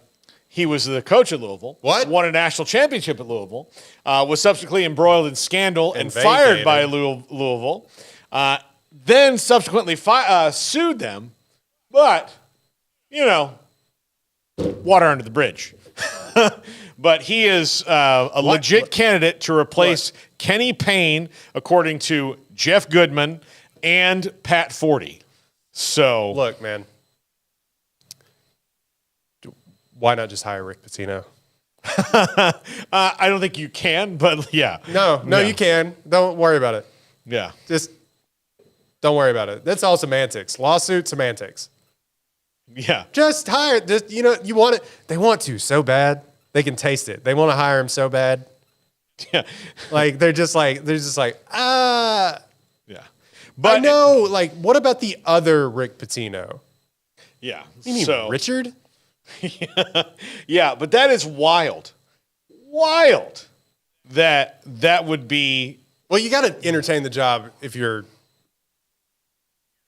he was the coach at Louisville. What? Won a national championship at Louisville. Was subsequently embroiled in scandal and fired by Louisville. Then subsequently sued them. But, water under the bridge. But he is a legit candidate to replace Kenny Payne, according to Jeff Goodman and Pat Forty. So look, man, why not just hire Rick Pitino? I don't think you can, but yeah. No, you can. Don't worry about it. Yeah. Just don't worry about it. That's all semantics. Lawsuit semantics. Yeah. Just hire. Just, you want it. They want to so bad. They can taste it. They want to hire him so bad. Yeah. Like, they're just like, Yeah. But I know, like, what about the other Rick Pitino? Yeah. You mean Richard? Yeah, but that is wild. wild that would be. Well, you got to entertain the job if you're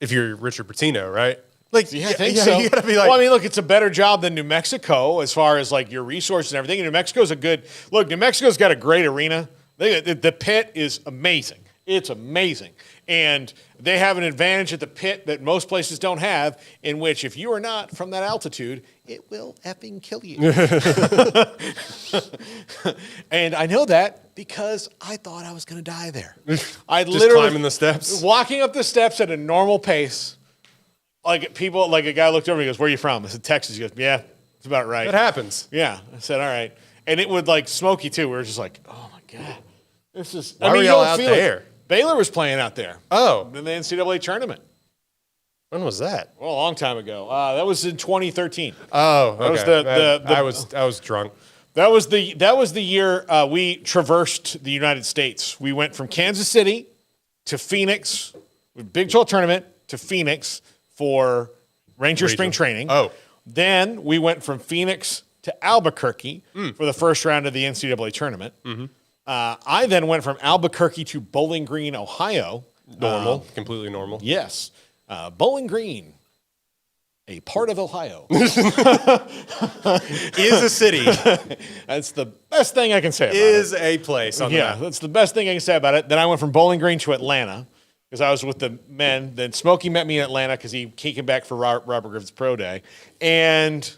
Richard Pitino, right? Like, I think so. You got to be like, well, I mean, look, it's a better job than New Mexico as far as like your resources and everything. And New Mexico's a good look. New Mexico's got a great arena. The pit is amazing. It's amazing. And they have an advantage at the pit that most places don't have, in which if you are not from that altitude, it will effing kill you. And I know that because I thought I was going to die there. I just climbing the steps? Walking up the steps at a normal pace. Like a guy looked over and he goes, "Where are you from?" I said, "Texas." He goes, "Yeah, it's about right." It happens. Yeah. I said, "All right." And it would like smoke you too. We were just like, "Oh my God. This is." Why were y'all out there? Baylor was playing out there. Oh. In the NCAA tournament. When was that? Well, a long time ago. That was in 2013. Oh, okay. That was I was drunk. That was the year we traversed the United States. We went from Kansas City to Phoenix, Big 12 tournament to Phoenix for Ranger spring training. Oh. Then we went from Phoenix to Albuquerque for the first round of the NCAA tournament. Mm-hmm. I then went from Albuquerque to Bowling Green, Ohio. Normal, completely normal. Yes. Bowling Green, a part of Ohio. Is a city. That's the best thing I can say about Is a place on the map. that's the best thing I can say about it. Then I went from Bowling Green to Atlanta because I was with the men. Then Smokey met me in Atlanta because he came back for Robert Griffith's Pro Day. And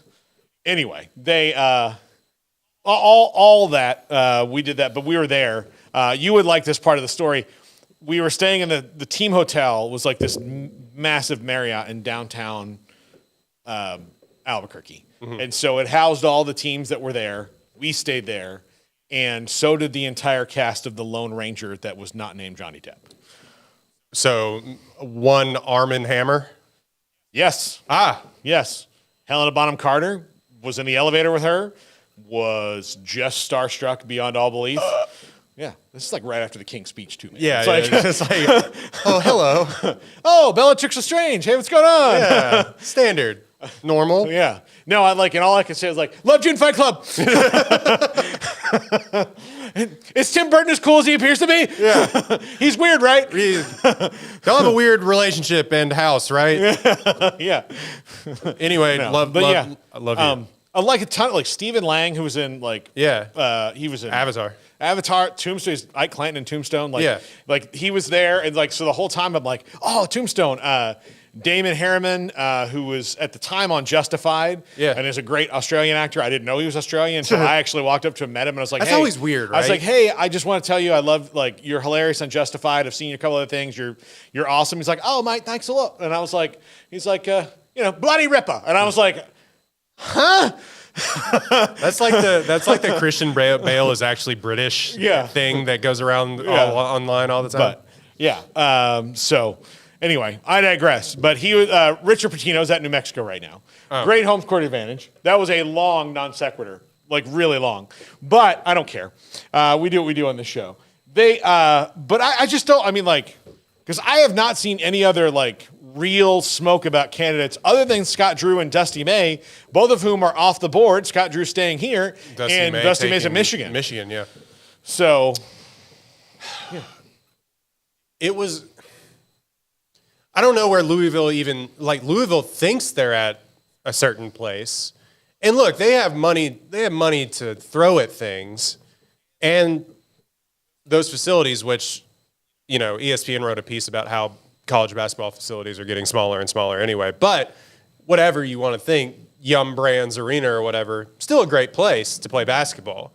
anyway, they all that we did that, but we were there. You would like this part of the story. We were staying in the team hotel. Was like this massive Marriott in downtown Albuquerque. Mm-hmm. And so it housed all the teams that were there. We stayed there. And so did the entire cast of the Lone Ranger that was not named Johnny Depp. So one Arm and Hammer? Yes. Yes. Helena Bonham Carter was in the elevator with her, was just starstruck beyond all belief. Yeah. This is like right after the King's speech, too, man. Yeah. It's like, oh, hello. Oh, Bellatrix Lestrange. Hey, what's going on? Yeah. Standard. Normal. Yeah. No, and all I could say is like, love June Fight Club. Is Tim Burton as cool as he appears to be? Yeah. He's weird, right? They'll have a weird relationship and house, right? Yeah. Anyway, No, love you. I like a ton, like Stephen Lang, who was in he was in Avatar, Tombstone, he's Ike Clanton in Tombstone. Like he was there, and like so the whole time I'm like, oh, Tombstone. Damon Harriman, who was at the time on Justified, and is a great Australian actor. I didn't know he was Australian until I actually walked up to him, met him, and I was like, that's hey. always weird, right? I was like, hey, I just want to tell you, I love, like, you're hilarious on Justified. I've seen you a couple other things. You're awesome. He's like, oh, mate, thanks a lot. And I was like, bloody ripper. And I was like, huh? That's like the Christian Bale is actually British thing that goes around online all the time. But yeah, so anyway, I digress. But he was Richard Pitino's at New Mexico right now. Oh. Great home court advantage. That was a long non sequitur, like really long. But I don't care. We do what we do on this show. But I just don't. I mean, like, because I have not seen any other like real smoke about candidates other than Scott Drew and Dusty May, both of whom are off the board. Scott Drew staying here, and Dusty May's at Michigan. Michigan, yeah. So, yeah. It was. I don't know where Louisville thinks they're at a certain place. And look, they have money to throw at things. And those facilities, which, ESPN wrote a piece about how college basketball facilities are getting smaller and smaller anyway. But whatever you want to think, Yum Brands Arena or whatever, still a great place to play basketball.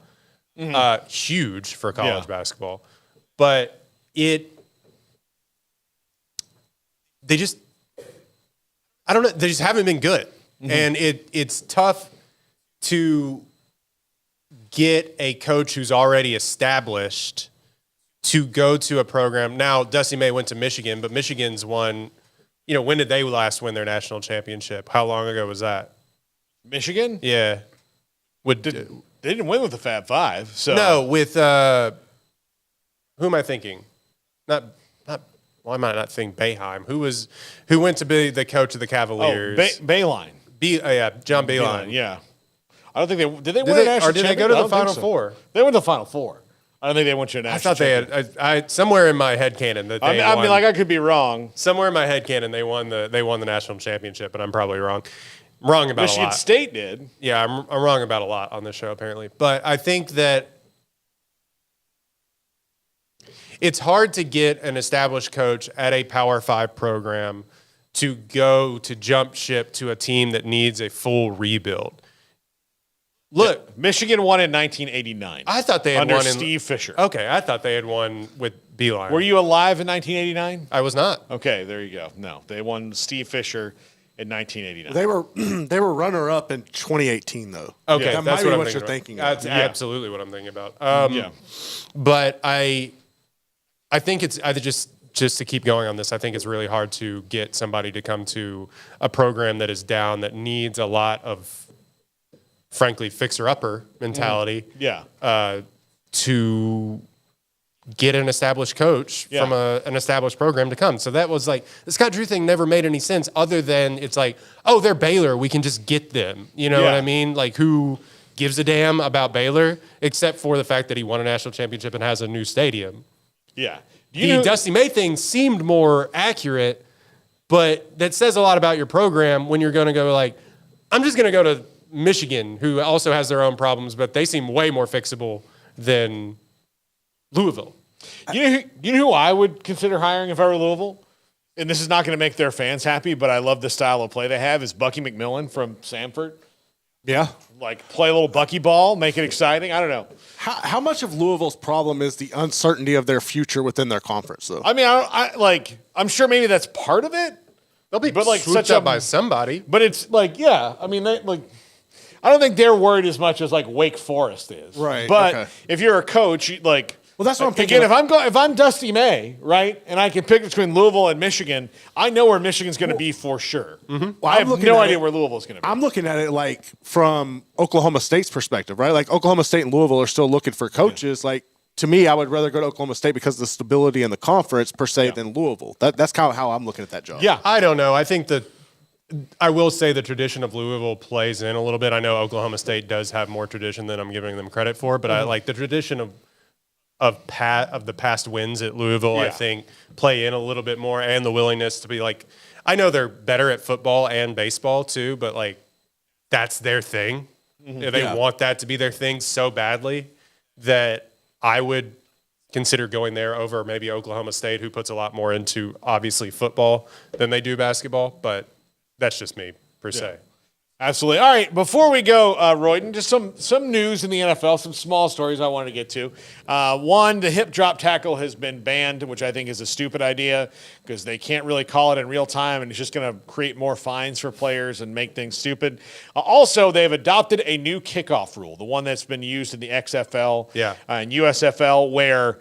Mm-hmm. Huge for college basketball. But they just haven't been good. Mm-hmm. And it's tough to get a coach who's already established to go to a program. Now, Dusty May went to Michigan, but Michigan's won, when did they last win their national championship? How long ago was that? Michigan? Yeah. They didn't win with the Fab Five. So no, with, who am I thinking? I might not think Boeheim. Who went to be the coach of the Cavaliers? Beilein. John Beilein. Yeah. I don't think they win a national championship. Or did they go to the Final Four? They went to the Final Four. I don't think they went to a national championship. I thought they had. Somewhere in my headcanon that they won. I mean, like I could be wrong. Somewhere in my headcanon they won the national championship, but I'm probably wrong. I'm wrong about a lot. Michigan State did. Yeah, I'm wrong about a lot on this show apparently. But I think that it's hard to get an established coach at a Power 5 program to go to jump ship to a team that needs a full rebuild. Look, yeah. Michigan won in 1989. I thought they had under won Steve Fisher. Okay, I thought they had won with Beeline. Were you alive in 1989? I was not. Okay, there you go. No, they won Steve Fisher in 1989. They were runner up in 2018 though. Okay, that that's might be what you're about. thinking. That's About. absolutely what I'm thinking about. Yeah, but I think it's either just to keep going on this. I think it's really hard to get somebody to come to a program that is down, that needs a lot of, frankly, fixer-upper mentality. Yeah. To get an established coach from an established program to come. So that was like, the Scott Drew thing never made any sense other than it's like, oh, they're Baylor. We can just get them. You know what I mean? Like, who gives a damn about Baylor except for the fact that he won a national championship and has a new stadium? Yeah. The Dusty May thing seemed more accurate, but that says a lot about your program when you're going to go like, I'm just going to go to Michigan, who also has their own problems, but they seem way more fixable than Louisville. You know who I would consider hiring if I were Louisville? And this is not going to make their fans happy, but I love the style of play they have, is Bucky McMillan from Samford. Yeah. Like, play a little Bucky ball, make it exciting. I don't know. How much of Louisville's problem is the uncertainty of their future within their conference, though? I mean, I'm sure maybe that's part of it. They'll be swooped such up by somebody. But it's like, yeah, I mean, I don't think they're worried as much as like Wake Forest is. Right. But if you're a coach, well, that's what I'm thinking. Again, if I'm Dusty May, right, and I can pick between Louisville and Michigan, I know where Michigan's going to be for sure. Well, I have no idea where Louisville's going to be. I'm looking at it like from Oklahoma State's perspective, right? Like Oklahoma State and Louisville are still looking for coaches. Like, to me, I would rather go to Oklahoma State because of the stability in the conference per se than Louisville. That's kind of how I'm looking at that job. Yeah. I don't know. I think that I will say the tradition of Louisville plays in a little bit. I know Oklahoma State does have more tradition than I'm giving them credit for, but I like the tradition of the past wins at Louisville, I think, play in a little bit more, and the willingness to be like, I know they're better at football and baseball too, but like that's their thing. They want that to be their thing so badly that I would consider going there over maybe Oklahoma State, who puts a lot more into obviously football than they do basketball, but that's just me per se. Absolutely. All right, before we go, Royden, just some news in the NFL, some small stories I wanted to get to. One, the hip drop tackle has been banned, which I think is a stupid idea because they can't really call it in real time, and it's just going to create more fines for players and make things stupid. Also, they've adopted a new kickoff rule, the one that's been used in the XFL and USFL, where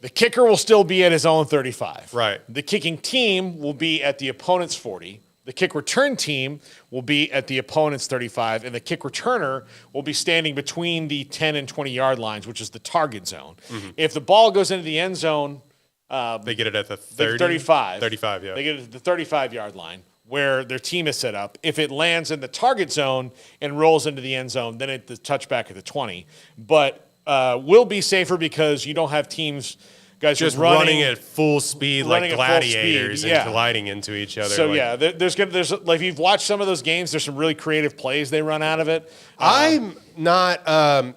the kicker will still be at his own 35. Right. The kicking team will be at the opponent's 40. The kick return team will be at the opponent's 35, and the kick returner will be standing between the 10 and 20-yard lines, which is the target zone. If the ball goes into the end zone, they get it at the 30? 35. 35, yeah. They get it at the 35-yard line where their team is set up. If it lands in the target zone and rolls into the end zone, then it's the touchback at the 20. But will be safer because you don't have teams – guys just running at full speed like gladiators and colliding into each other. So there's like if you've watched some of those games, there's some really creative plays they run out of it. I'm not. Adam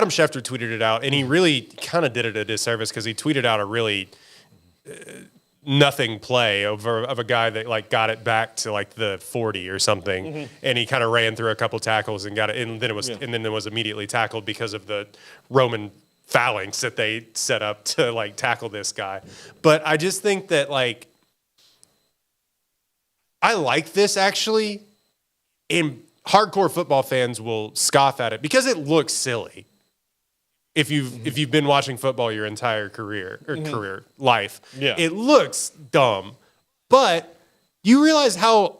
Schefter tweeted it out, and he really kind of did it a disservice because he tweeted out a really nothing play of a guy that like got it back to like the 40 or something, and he kind of ran through a couple tackles and got it, and then it was immediately tackled because of the Roman phalanx that they set up to like tackle this guy. But I just think that like I like this actually, and hardcore football fans will scoff at it because it looks silly. If you've been watching football your entire career or career life, it looks dumb. But you realize how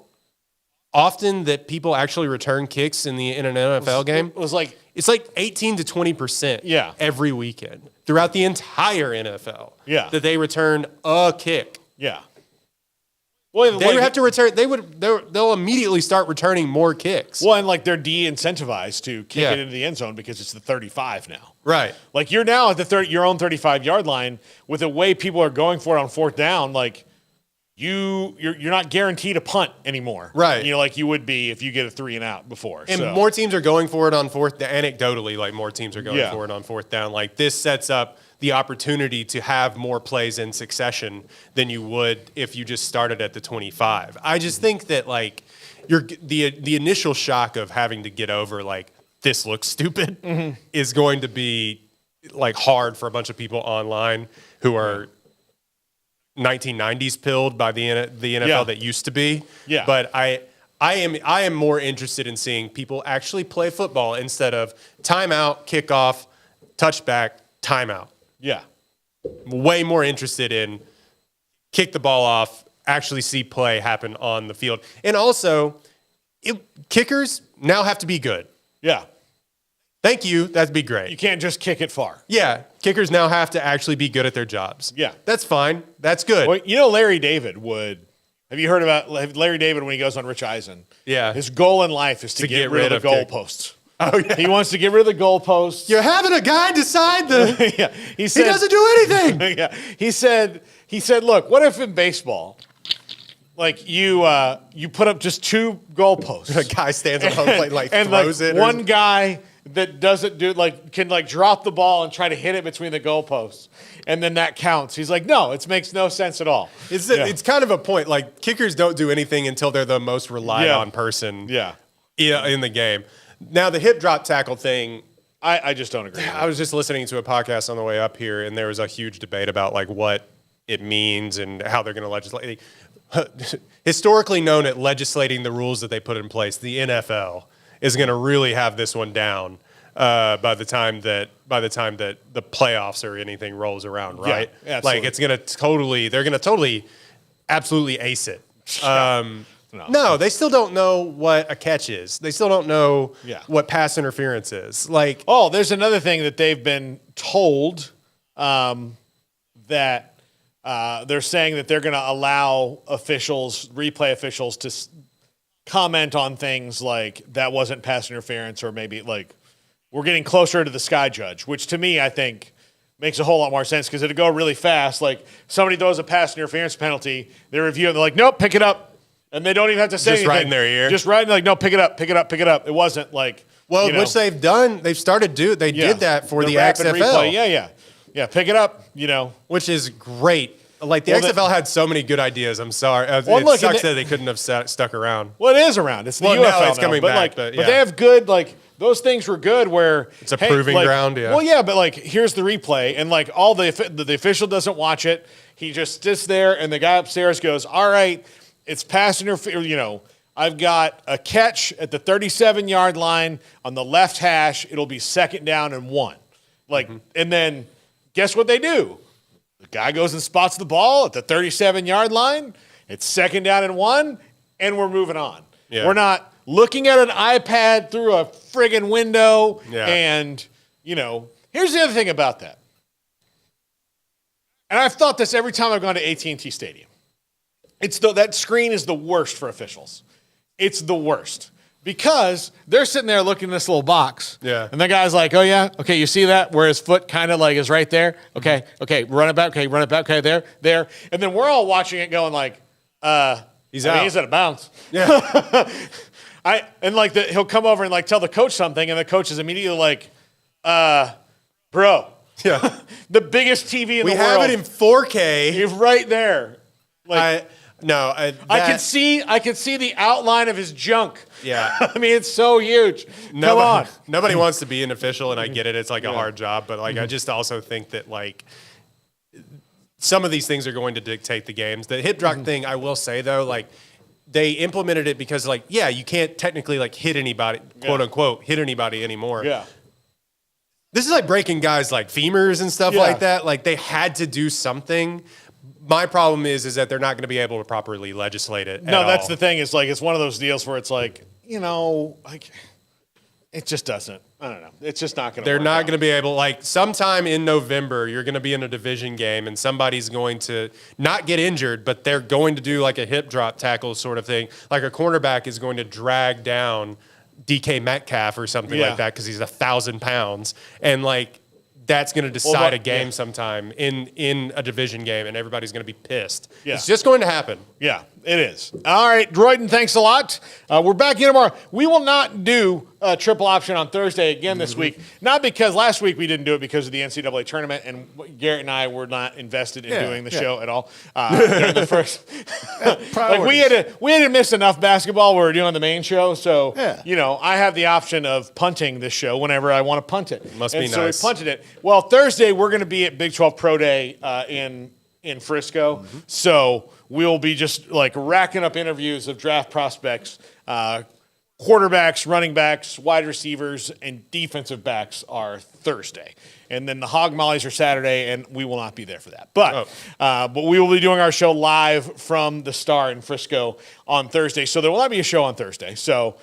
often that people actually return kicks in an NFL game? It's like 18 to 20% every weekend throughout the entire NFL that they return a kick. Yeah. Well, they would have to return. They'll immediately start returning more kicks. Well, and like they're de-incentivized to kick it into the end zone because it's the 35 now. Right. Like you're now at the your own 35-yard line with the way people are going for it on fourth down. Like you're not guaranteed a punt anymore. Right. You know, like you would be if you get a 3-and-out before. And so. more teams are going for it on fourth. Anecdotally, like more teams are going for it on fourth down. Like this sets up the opportunity to have more plays in succession than you would if you just started at the 25. I just think that like the initial shock of having to get over like this looks stupid is going to be like hard for a bunch of people online who are 1990s pilled by the NFL that used to be. Yeah. But I am more interested in seeing people actually play football instead of timeout, kickoff, touchback, timeout. Yeah. Way more interested in kick the ball off, actually see play happen on the field. And also, kickers now have to be good. Yeah. Thank you. That'd be great. You can't just kick it far. Yeah. Kickers now have to actually be good at their jobs. Yeah. That's fine. That's good. Well, you know, Larry David would. Have you heard about Larry David when he goes on Rich Eisen? Yeah. His goal in life is to get rid of the goalposts. Oh, yeah. He wants to get rid of the goalposts. You're having a guy decide the. Yeah. He doesn't do anything. Yeah. He said, look, what if in baseball, like you put up just 2 goalposts? A guy stands on home plate and throws it. One guy that doesn't do can drop the ball and try to hit it between the goalposts, and then that counts. He's like, no, it makes no sense at all. It's kind of a point. Like kickers don't do anything until they're the most relied on person. In the game. Now the hip drop tackle thing, I just don't agree. I was just listening to a podcast on the way up here, and there was a huge debate about like what it means and how they're going to legislate. Historically known at legislating the rules that they put in place, the NFL is going to really have this one down by the time that the playoffs or anything rolls around, right? Yeah, like it's going to they're going to totally, absolutely ace it. No, they still don't know what a catch is. They still don't know what pass interference is. Like, there's another thing that they've been told that they're saying that they're going to allow replay officials to comment on things like that wasn't pass interference, or maybe like we're getting closer to the sky judge, which to me I think makes a whole lot more sense because it'd go really fast. Like somebody throws a pass interference penalty, they review it, and they're like, nope, pick it up. And they don't even have to say anything. Just right in their ear. Just right in, like, no, pick it up, pick it up, pick it up. It wasn't like, which they've done. They've started they did that for the rapid XFL. Replay. Yeah, pick it up, Which is great. Like the XFL had so many good ideas. I'm sorry. It sucks that they couldn't have stuck around. Well, it is around. It's the UFL now. It's coming back. But they have good, like, those things were good where it's a proving ground. Yeah. Well, yeah, but like, here's the replay, and like all the official doesn't watch it. He just sits there, and the guy upstairs goes, all right, it's pass interference. I've got a catch at the 37-yard line on the left hash. It'll be 2nd down and 1. Like, and then guess what they do? The guy goes and spots the ball at the 37-yard line. It's 2nd down and 1, and we're moving on. Yeah. We're not looking at an iPad through a friggin' window. Yeah. And, here's the other thing about that. And I've thought this every time I've gone to AT&T Stadium. That screen is the worst for officials. It's the worst because they're sitting there looking at this little box. Yeah. And the guy's like, oh, yeah, okay, you see that? Where his foot kind of like is right there. Okay, run it back. Okay, there. And then we're all watching it going like, he's out. He's out of bounds. Yeah. He'll come over and like tell the coach something, and the coach is immediately like, bro. Yeah. The biggest TV in the world. We have it in 4K. He's right there. Like, I can see the outline of his junk. Yeah. I mean, it's so huge. Come on. Nobody wants to be an official, and I get it. It's like a hard job, but like I just also think that like some of these things are going to dictate the games. The hip drop thing, I will say though, like they implemented it because like, you can't technically like hit anybody, quote unquote, hit anybody anymore. Yeah. This is like breaking guys like femurs and stuff like that. Like they had to do something. My problem is that they're not going to be able to properly legislate it. No, that's the thing. It's like it's one of those deals where it's like, like it just doesn't. I don't know. It's just not going to. They're not going to be able, like, sometime in November, you're going to be in a division game and somebody's going to not get injured, but they're going to do like a hip drop tackle sort of thing. Like a cornerback is going to drag down DK Metcalf or something like that because he's 1,000 pounds. And, like, that's going to decide a game sometime in a division game, and everybody's going to be pissed. Yeah. It's just going to happen. Yeah, it is. All right, Royden, thanks a lot. We're back in tomorrow. We will not do a triple option on Thursday again this week. Not because last week we didn't do it because of the NCAA tournament, and Garrett and I were not invested in doing the show at all. During the first, like we had to miss enough basketball. We were doing the main show, so I have the option of punting this show whenever I want to punt it. Must be nice. So we punted it. Well, Thursday we're going to be at Big 12 Pro Day in Frisco, so we'll be just like racking up interviews of draft prospects. Quarterbacks, running backs, wide receivers, and defensive backs are Thursday. And then the Hog Mollies are Saturday, and we will not be there for that. But we will be doing our show live from the Star in Frisco on Thursday. So there will not be a show on Thursday. So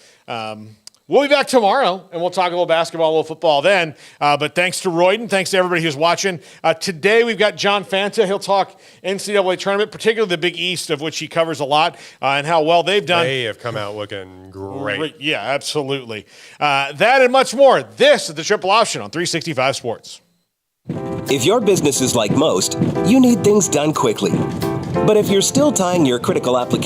we'll be back tomorrow, and we'll talk a little basketball, a little football then. But thanks to Royden. Thanks to everybody who's watching. Today we've got John Fanta. He'll talk NCAA tournament, particularly the Big East, of which he covers a lot, and how well they've done. They have come out looking great. Yeah, absolutely. That and much more. This is the Triple Option on 365 Sports. If your business is like most, you need things done quickly. But if you're still tying your critical application